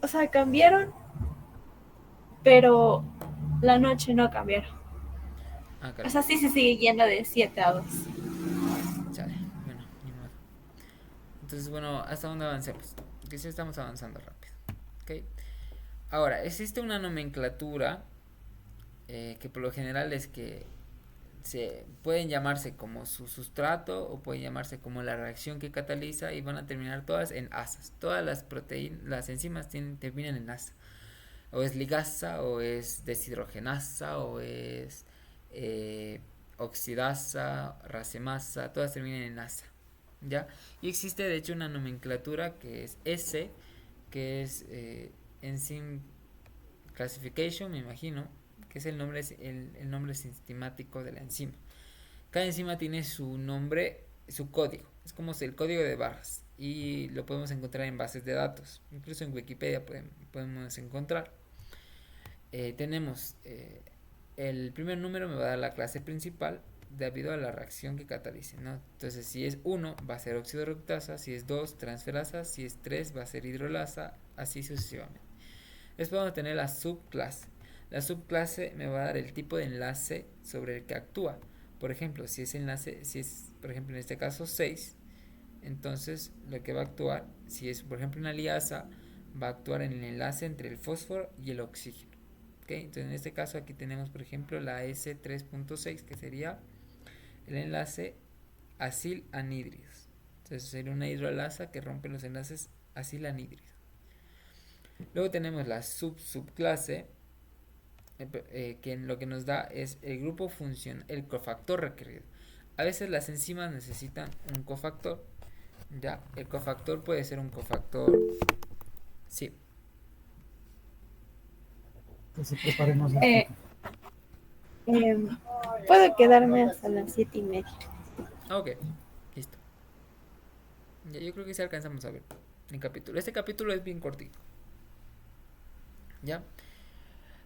O sea, cambiaron, pero la noche no cambiaron. O Caray. sea, sí se sigue yendo de 7 a 2. Chale. Bueno, ni modo. Entonces, bueno, ¿hasta dónde avancemos? Que sí estamos avanzando rápido. ¿Ok? Ahora, existe una nomenclatura que por lo general es que pueden llamarse como su sustrato o pueden llamarse como la reacción que cataliza, y van a terminar todas en asas. Todas las proteínas, las enzimas terminan en asa. O es ligasa, o es deshidrogenasa, o es oxidasa, racemasa, todas terminan en asa. ¿Ya? Y existe de hecho una nomenclatura que es S, que es Enzyme Classification, me imagino, que es el nombre sistemático de la enzima. Cada enzima tiene su nombre, su código, es como el código de barras, y lo podemos encontrar en bases de datos, incluso en Wikipedia podemos encontrar. Tenemos el primer número me va a dar la clase principal debido a la reacción que catalice, ¿no? Entonces, si es 1 va a ser óxido reductasa, si es 2 transferasa, si es 3 va a ser hidrolasa, así sucesivamente. Después vamos a tener la subclase. La subclase me va a dar el tipo de enlace sobre el que actúa. Por ejemplo, si es por ejemplo en este caso 6, entonces lo que va a actuar, si es por ejemplo una liasa, va a actuar en el enlace entre el fósforo y el oxígeno. ¿Okay? Entonces en este caso aquí tenemos por ejemplo la S3.6, que sería el enlace acil anhídridos. Entonces sería una hidrolasa que rompe los enlaces acil anhídridos. Luego tenemos la subclase, que lo que nos da es el grupo funcional, el cofactor requerido. A veces las enzimas necesitan un cofactor. Ya, el cofactor puede ser un cofactor. Sí. Entonces preparemos Puedo quedarme hasta las 7:30. Ok, listo. Ya, yo creo que sí alcanzamos a ver el capítulo. Este capítulo es bien cortito. ¿Ya?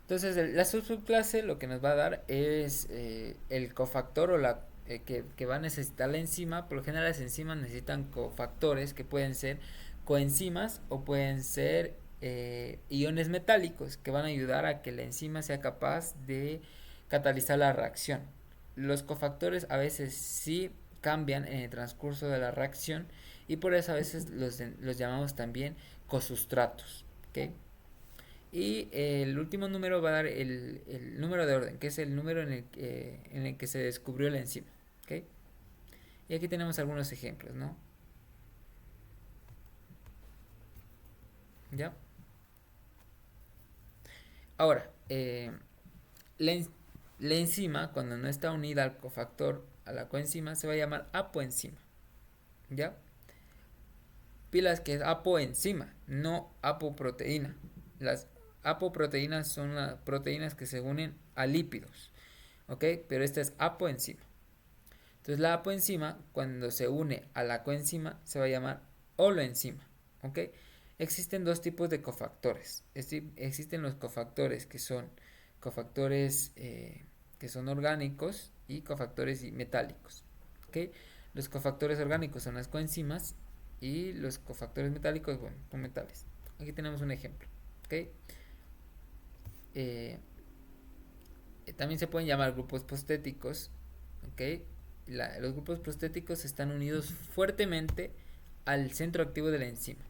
Entonces la subclase lo que nos va a dar es el cofactor o que va a necesitar la enzima. Por lo general las enzimas necesitan cofactores que pueden ser coenzimas o pueden ser iones metálicos que van a ayudar a que la enzima sea capaz de catalizar la reacción. Los cofactores a veces sí cambian en el transcurso de la reacción, y por eso a veces los llamamos también cosustratos. ¿Okay? Y el último número va a dar el número de orden, que es el número en el que se descubrió la enzima. ¿Okay? Y aquí tenemos algunos ejemplos, ¿no? ¿Ya? Ahora, la, la enzima, cuando no está unida al cofactor, a la coenzima, se va a llamar apoenzima. ¿Ya? Pilas que es apoenzima, no apoproteína. Las apoproteínas son las proteínas que se unen a lípidos, ¿ok? Pero esta es apoenzima. Entonces la apoenzima, cuando se une a la coenzima, se va a llamar holoenzima, ¿ok? Existen dos tipos de cofactores. Existen los cofactores cofactores que son orgánicos y cofactores metálicos, ¿ok? Los cofactores orgánicos son las coenzimas y los cofactores metálicos, bueno, son metales. Aquí tenemos un ejemplo, ¿ok? También se pueden llamar grupos prostéticos, ¿ok? Los grupos prostéticos están unidos fuertemente al centro activo de la enzima,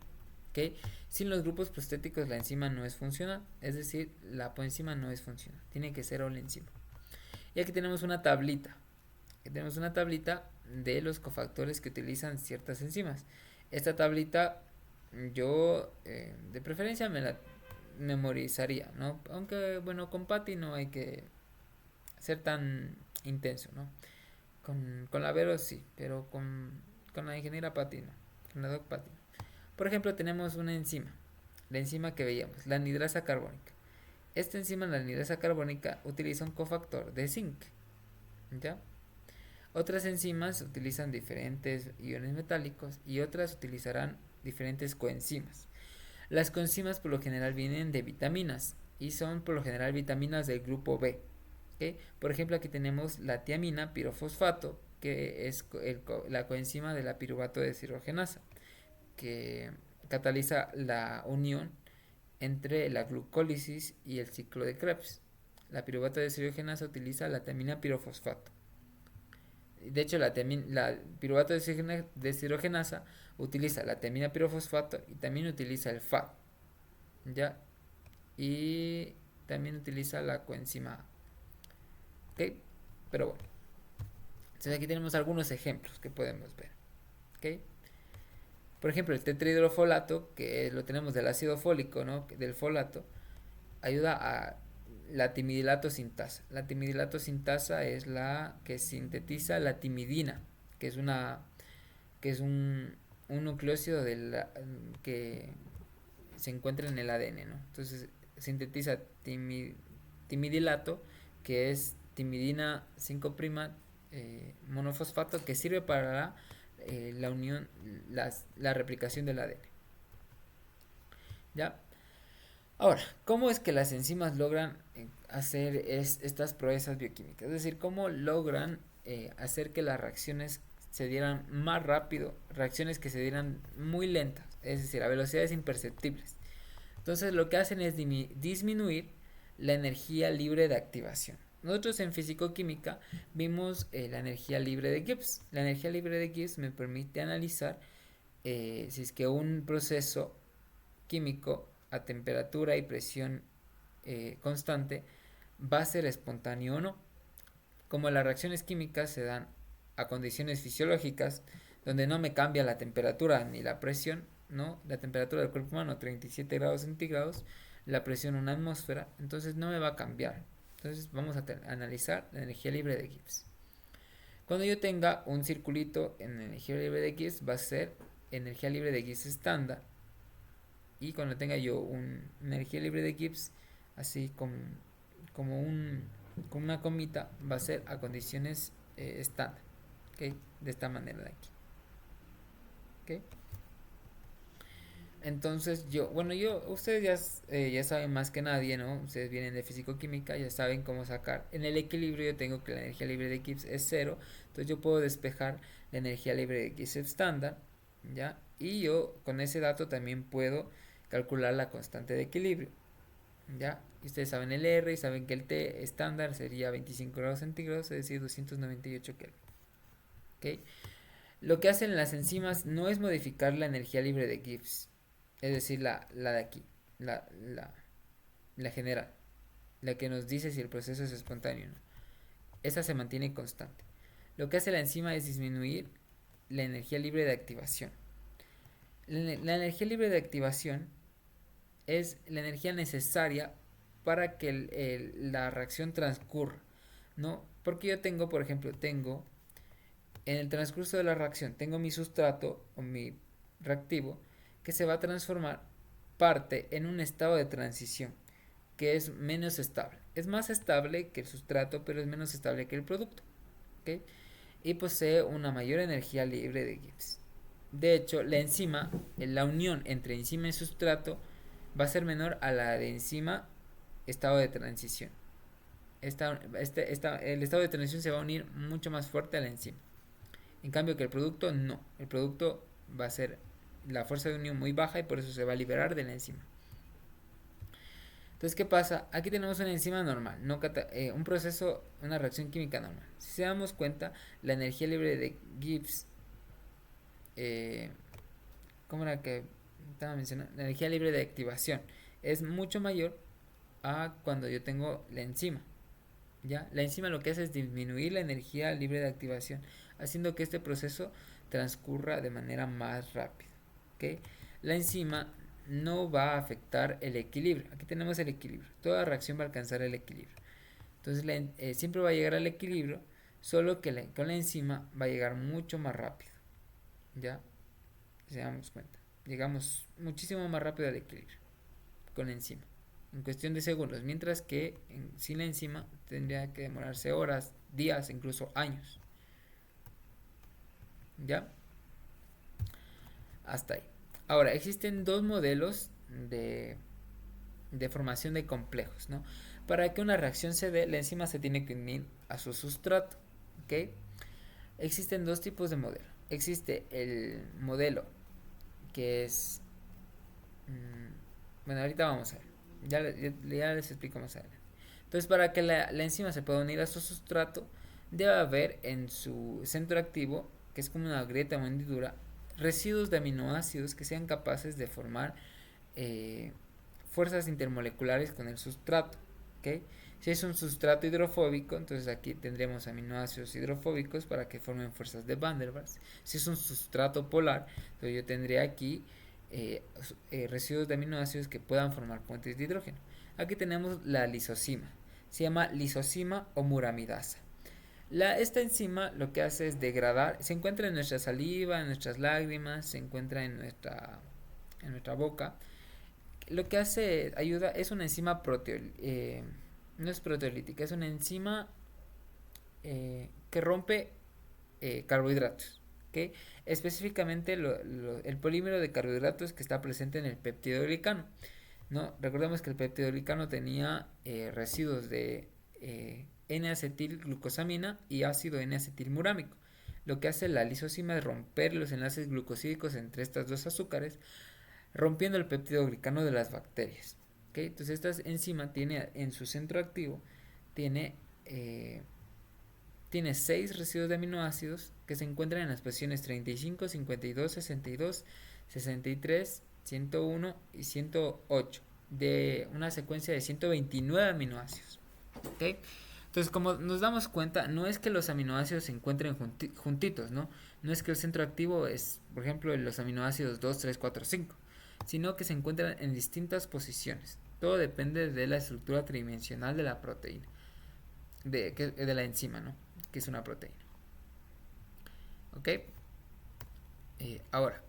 ¿ok? Sin los grupos prostéticos la enzima no es funcional, es decir, la coenzima no es funcional, tiene que ser enzima. Y aquí tenemos una tablita. Aquí tenemos una tablita de los cofactores que utilizan ciertas enzimas. Esta tablita yo de preferencia me la memorizaría, ¿no? Aunque bueno, con Patty no hay que ser tan intenso, ¿no? Con la Vero sí, pero con la ingeniera Patty no, con la Doc Patty no. Por ejemplo, tenemos una enzima, la enzima que veíamos, la anhidrasa carbónica. Esta enzima, la anhidrasa carbónica, utiliza un cofactor de zinc, ¿ya? Otras enzimas utilizan diferentes iones metálicos y otras utilizarán diferentes coenzimas. Las coenzimas por lo general vienen de vitaminas y son por lo general vitaminas del grupo B. ¿Okay? Por ejemplo, aquí tenemos la tiamina pirofosfato, que es la coenzima de la piruvato deshidrogenasa, que cataliza la unión entre la glucólisis y el ciclo de Krebs. La piruvato deshidrogenasa utiliza la tiamina pirofosfato. De hecho, la piruvato deshidrogenasa utiliza la tiamina pirofosfato y también utiliza el FAD, ¿ya? Y también utiliza la coenzima A. ¿Ok? Pero bueno. Entonces aquí tenemos algunos ejemplos que podemos ver. ¿Ok? Por ejemplo, el tetrahidrofolato, que lo tenemos del ácido fólico, ¿no? Del folato, ayuda a la timidilato sintasa. La timidilato sintasa es la que sintetiza la timidina, que es un nucleósido que se encuentra en el ADN, ¿no? Entonces sintetiza timidilato, que es timidina 5' monofosfato, que sirve para la unión, la replicación del ADN. ¿Ya? Ahora, ¿cómo es que las enzimas logran hacer estas proezas bioquímicas? Es decir, ¿cómo logran hacer que las reacciones se dieran más rápido, reacciones que se dieran muy lentas, es decir, a velocidades imperceptibles? Entonces, lo que hacen es disminuir la energía libre de activación. Nosotros en fisicoquímica vimos la energía libre de Gibbs. La energía libre de Gibbs me permite analizar si es que un proceso químico a temperatura y presión constante va a ser espontáneo o no. Como las reacciones químicas se dan a condiciones fisiológicas donde no me cambia la temperatura ni la presión, ¿no? La temperatura del cuerpo humano 37 grados centígrados, la presión una atmósfera, entonces no me va a cambiar. Entonces vamos a analizar la energía libre de Gibbs. Cuando yo tenga un circulito en energía libre de Gibbs, va a ser energía libre de Gibbs estándar. Y cuando tenga yo una energía libre de Gibbs, así como una comita, va a ser a condiciones estándar. ¿Okay? De esta manera de aquí. ¿Okay? Entonces ustedes ya saben más que nadie, ¿no? Ustedes vienen de fisicoquímica, ya saben cómo sacar. En el equilibrio yo tengo que la energía libre de Gibbs es 0, entonces yo puedo despejar la energía libre de Gibbs estándar, ¿ya? Y yo con ese dato también puedo calcular la constante de equilibrio, ¿ya? Y ustedes saben el R y saben que el T estándar sería 25 grados centígrados, es decir, 298 Kelvin. ¿Okay? Lo que hacen las enzimas no es modificar la energía libre de Gibbs, es decir, la de aquí, la general, la que nos dice si el proceso es espontáneo o no. Esa se mantiene constante. Lo que hace la enzima es disminuir la energía libre de activación. La energía libre de activación es la energía necesaria para que la reacción transcurra, ¿no? Porque yo tengo, por ejemplo, en el transcurso de la reacción, tengo mi sustrato o mi reactivo que se va a transformar parte en un estado de transición que es menos estable. Es más estable que el sustrato, pero es menos estable que el producto, ¿ok? Y posee una mayor energía libre de Gibbs. De hecho, la unión entre enzima y sustrato va a ser menor a la de enzima estado de transición. El estado de transición se va a unir mucho más fuerte a la enzima. En cambio que el producto no. El producto va a ser la fuerza de unión muy baja y por eso se va a liberar de la enzima. Entonces, ¿qué pasa? Aquí tenemos una enzima normal, un proceso, una reacción química normal. Si se damos cuenta, la energía libre de Gibbs, ¿cómo era que estaba mencionando? La energía libre de activación es mucho mayor a cuando yo tengo la enzima. ¿Ya? La enzima lo que hace es disminuir la energía libre de activación, haciendo que este proceso transcurra de manera más rápida. ¿Okay? La enzima no va a afectar el equilibrio. Aquí tenemos el equilibrio. Toda reacción va a alcanzar el equilibrio. Entonces siempre va a llegar al equilibrio, solo que con la enzima va a llegar mucho más rápido. ¿Ya? Si se damos cuenta. Llegamos muchísimo más rápido al equilibrio con la enzima. En cuestión de segundos, mientras que sin la enzima tendría que demorarse horas, días, incluso años. ¿Ya? Hasta ahí. Ahora, existen dos modelos de formación de complejos, ¿no? Para que una reacción se dé, la enzima se tiene que unir a su sustrato, ¿ok? Existen dos tipos de modelo. Existe el modelo que es... bueno, ahorita vamos a ver. Ya les explico más adelante. Entonces, para que la enzima se pueda unir a su sustrato, debe haber en su centro activo, que es como una grieta o hendidura, residuos de aminoácidos que sean capaces de formar fuerzas intermoleculares con el sustrato. ¿Okay? Si es un sustrato hidrofóbico, entonces aquí tendremos aminoácidos hidrofóbicos para que formen fuerzas de Van der Waals. Si es un sustrato polar, entonces yo tendré aquí residuos de aminoácidos que puedan formar puentes de hidrógeno. Aquí tenemos la lisosima, se llama lisosima o muramidasa. Esta enzima lo que hace es degradar, se encuentra en nuestra saliva, en nuestras lágrimas, se encuentra en nuestra boca. Lo que hace, ayuda, es una enzima no es proteolítica, es una enzima que rompe carbohidratos. ¿Okay? Específicamente el polímero de carbohidratos que está presente en el peptidoglicano, ¿no? Recordemos que el peptidoglicano tenía residuos de N-acetilglucosamina y ácido N-acetilmurámico. Lo que hace la lisosima es romper los enlaces glucosídicos entre estas dos azúcares, rompiendo el peptidoglicano de las bacterias. ¿Okay? Entonces esta enzima tiene en su centro activo tiene 6 residuos de aminoácidos que se encuentran en las posiciones 35, 52, 62, 63, 101 y 108 de una secuencia de 129 aminoácidos. ¿Okay? Entonces, como nos damos cuenta, no es que los aminoácidos se encuentren juntitos, ¿no? No es que el centro activo es, por ejemplo, los aminoácidos 2, 3, 4, 5, sino que se encuentran en distintas posiciones. Todo depende de la estructura tridimensional de la proteína, de la enzima, ¿no? Que es una proteína. ¿Ok? Ahora,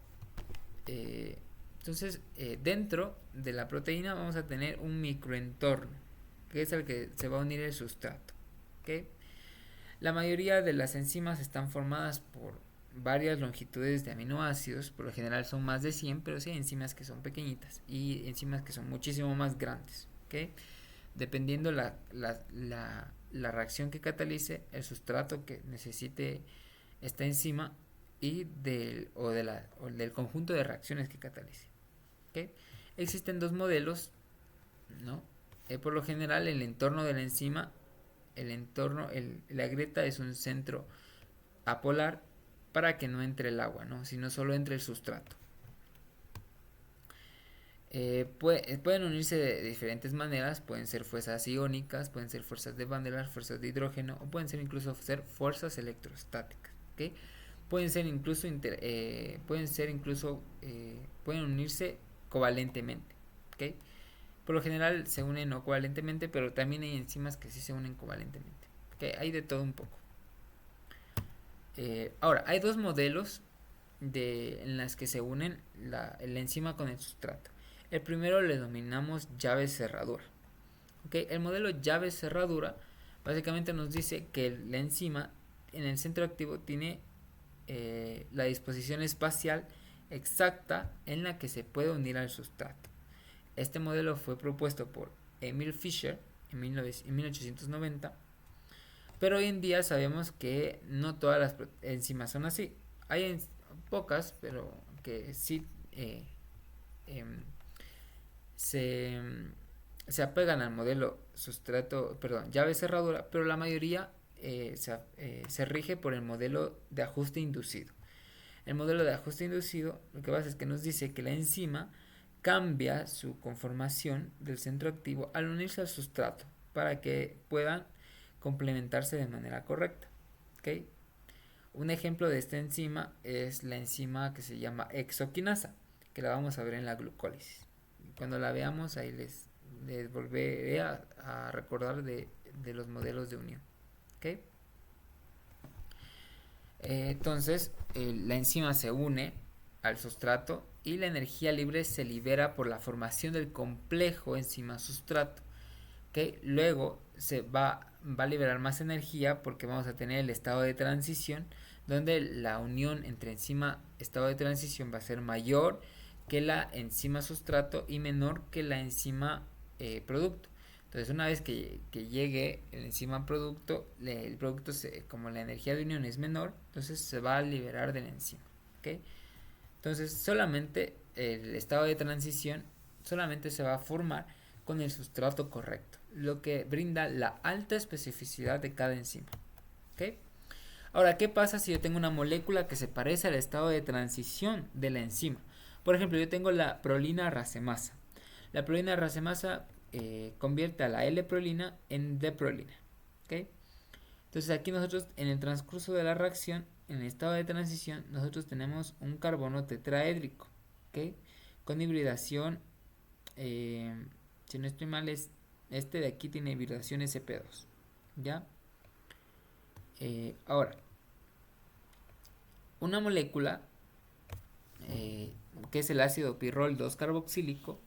entonces, dentro de la proteína vamos a tener un microentorno, que es el que se va a unir el sustrato. ¿Ok? La mayoría de las enzimas están formadas por varias longitudes de aminoácidos, por lo general son más de 100, pero sí hay enzimas que son pequeñitas y enzimas que son muchísimo más grandes. ¿Ok? Dependiendo la reacción que catalice, el sustrato que necesite esta enzima y del conjunto de reacciones que catalice. ¿Okay? Existen dos modelos, ¿no? Por lo general, el entorno de la enzima, la grieta es un centro apolar para que no entre el agua, ¿no? Sino solo entre el sustrato. Pueden unirse de diferentes maneras, pueden ser fuerzas iónicas, pueden ser fuerzas de Van der Waals, fuerzas de hidrógeno, o pueden ser incluso fuerzas electrostáticas. ¿Okay? Pueden unirse covalentemente. ¿Okay? Por lo general se unen no covalentemente, pero también hay enzimas que sí se unen covalentemente. ¿Okay? Hay de todo un poco. Ahora, hay dos modelos en las que se unen la enzima con el sustrato. El primero le denominamos llave cerradura. ¿Okay? El modelo llave cerradura básicamente nos dice que la enzima en el centro activo tiene la disposición espacial exacta en la que se puede unir al sustrato. Este modelo fue propuesto por Emil Fischer en 1890, pero hoy en día sabemos que no todas las enzimas son así. Hay pocas, pero que sí se, se apegan al modelo llave cerradura, pero la mayoría se rige por el modelo de ajuste inducido. El modelo de ajuste inducido lo que pasa es que nos dice que la enzima cambia su conformación del centro activo al unirse al sustrato para que puedan complementarse de manera correcta. ¿Okay? Un ejemplo de esta enzima es la enzima que se llama exoquinasa, que la vamos a ver en la glucólisis. Cuando la veamos ahí les volveré a recordar de los modelos de unión. ¿Okay? Entonces la enzima se une al sustrato y la energía libre se libera por la formación del complejo enzima-sustrato. ¿Okay? Luego se va a liberar más energía porque vamos a tener el estado de transición, donde la unión entre enzima estado de transición va a ser mayor que la enzima sustrato y menor que la enzima producto. Entonces una vez que llegue el enzima producto, el producto como la energía de unión es menor, entonces se va a liberar de la enzima. ¿Okay? Entonces solamente el estado de transición solamente se va a formar con el sustrato correcto, lo que brinda la alta especificidad de cada enzima. ¿Okay? Ahora, ¿qué pasa si yo tengo una molécula que se parece al estado de transición de la enzima? Por ejemplo, yo tengo la prolina racemasa. La prolina racemasa convierte a la L-prolina en D-prolina. ¿Okay? Entonces aquí nosotros en el transcurso de la reacción, en el estado de transición, nosotros tenemos un carbono tetraédrico. ¿Okay? Con hibridación, si no estoy mal, este de aquí tiene hibridación sp2. ¿Ya? Ahora, una molécula que es el ácido pirrol 2-carboxílico,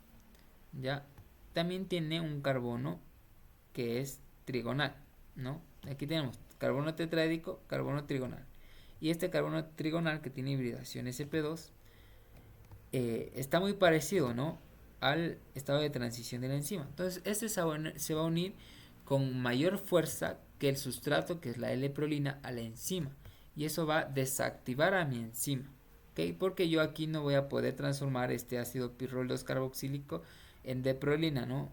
ya también tiene un carbono que es trigonal, ¿no? Aquí tenemos carbono tetraédrico, carbono trigonal. Y este carbono trigonal que tiene hibridación sp2 está muy parecido, ¿no?, al estado de transición de la enzima. Entonces este se va a unir con mayor fuerza que el sustrato, que es la L-prolina, a la enzima. Y eso va a desactivar a mi enzima. ¿Okay? Porque yo aquí no voy a poder transformar este ácido pirrol 2-carboxílico en D-prolina, ¿no?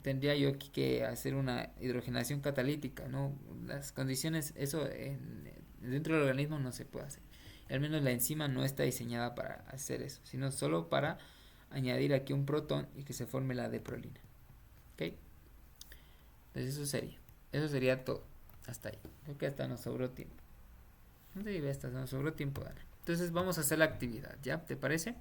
Tendría yo aquí que hacer una hidrogenación catalítica, ¿no? Las condiciones, eso dentro del organismo no se puede hacer. Al menos la enzima no está diseñada para hacer eso, sino solo para añadir aquí un protón y que se forme la D-prolina. ¿Ok? Entonces eso sería todo. Hasta ahí. Creo que hasta nos sobró tiempo. No sé si hasta nos sobró tiempo, dale. Entonces vamos a hacer la actividad, ¿ya? ¿Te parece?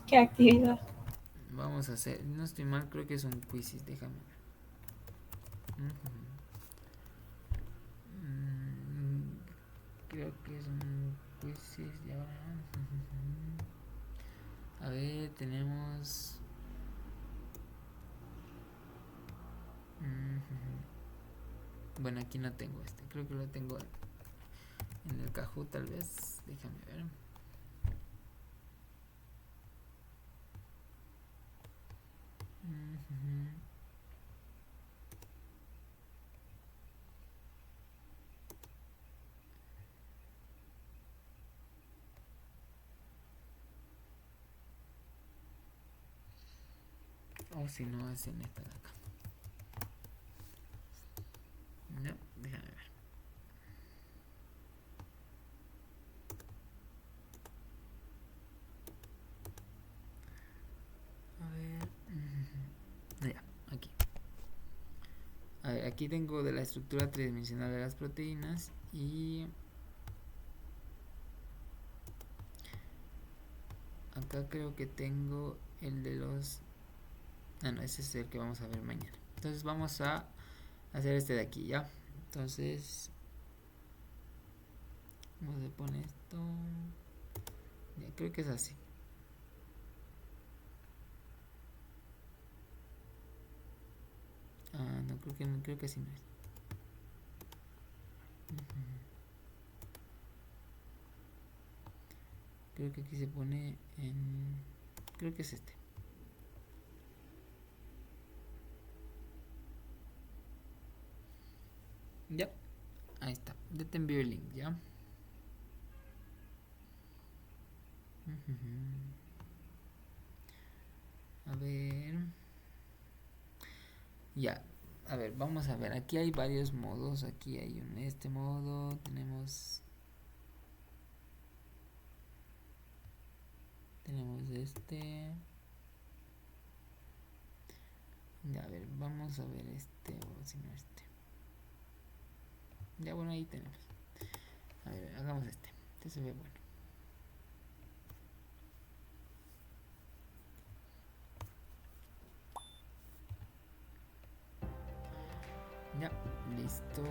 ¿Qué actividad? Vamos a hacer, no estoy mal, creo que es un quizzes, déjame ver. Creo que es un quizzes, ya. A ver, tenemos... Bueno, aquí no tengo este, creo que lo tengo en el Kahoot tal vez, déjame ver. O si no es en esta de acá. No, déjame ver. A ver. Ya, aquí. A ver, aquí tengo de la estructura tridimensional de las proteínas y acá creo que tengo el de los... Ah, no, ese es el que vamos a ver mañana. Entonces vamos a hacer este de aquí, ¿ya? Entonces... ¿Cómo se pone esto? Ya, creo que es así. Ah, no, creo que así no es. Creo que aquí se pone en... Creo que es este. Ya, ahí está. Ya te envío el link, ¿ya? A ver. Ya, a ver, vamos a ver. Aquí hay varios modos. Aquí hay este modo. Tenemos este. Ya, a ver, vamos a ver este o si no este. Ya, bueno, ahí tenemos. A ver, hagamos este. Este se ve bueno. Ya, listo.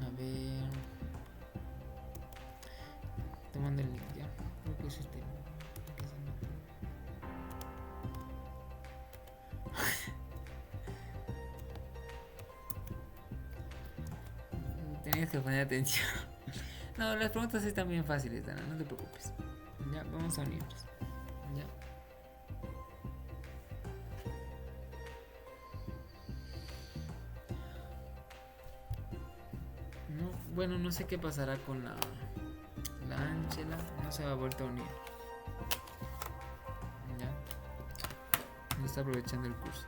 A ver. Te mando el link, ya. Creo que es este. Que se manda. Tenías que poner atención. No, las preguntas están bien fáciles, Dana, no te preocupes. Ya, vamos a unirnos. Ya. No, bueno, no sé qué pasará con la Ángela. No se va a volver a unir. Ya. No está aprovechando el curso.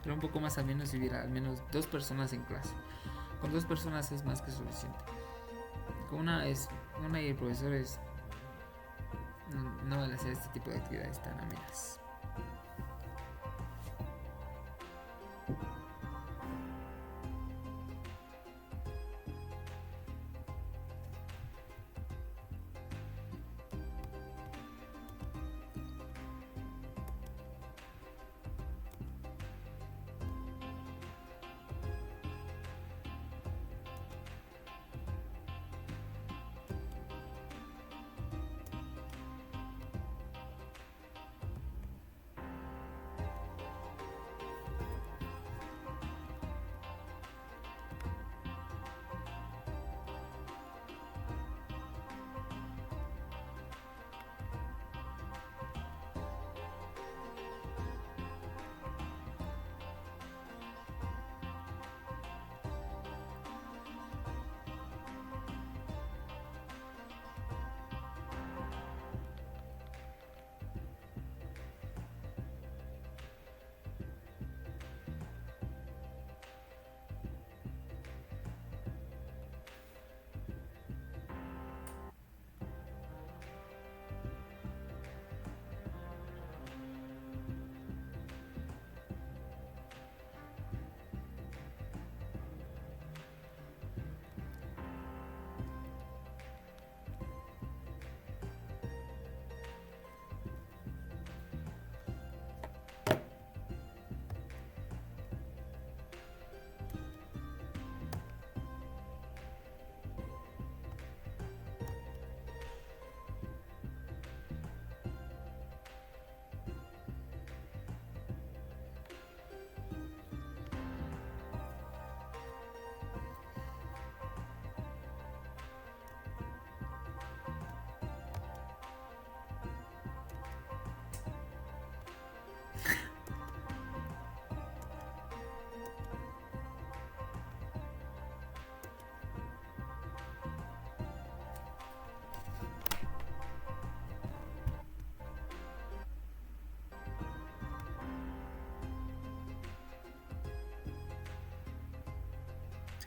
Pero un poco más al menos si hubiera al menos 2 personas en clase. Con 2 personas es más que suficiente. Con una y el profesor es... No vale hacer este tipo de actividades tan amenas.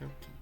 Ok.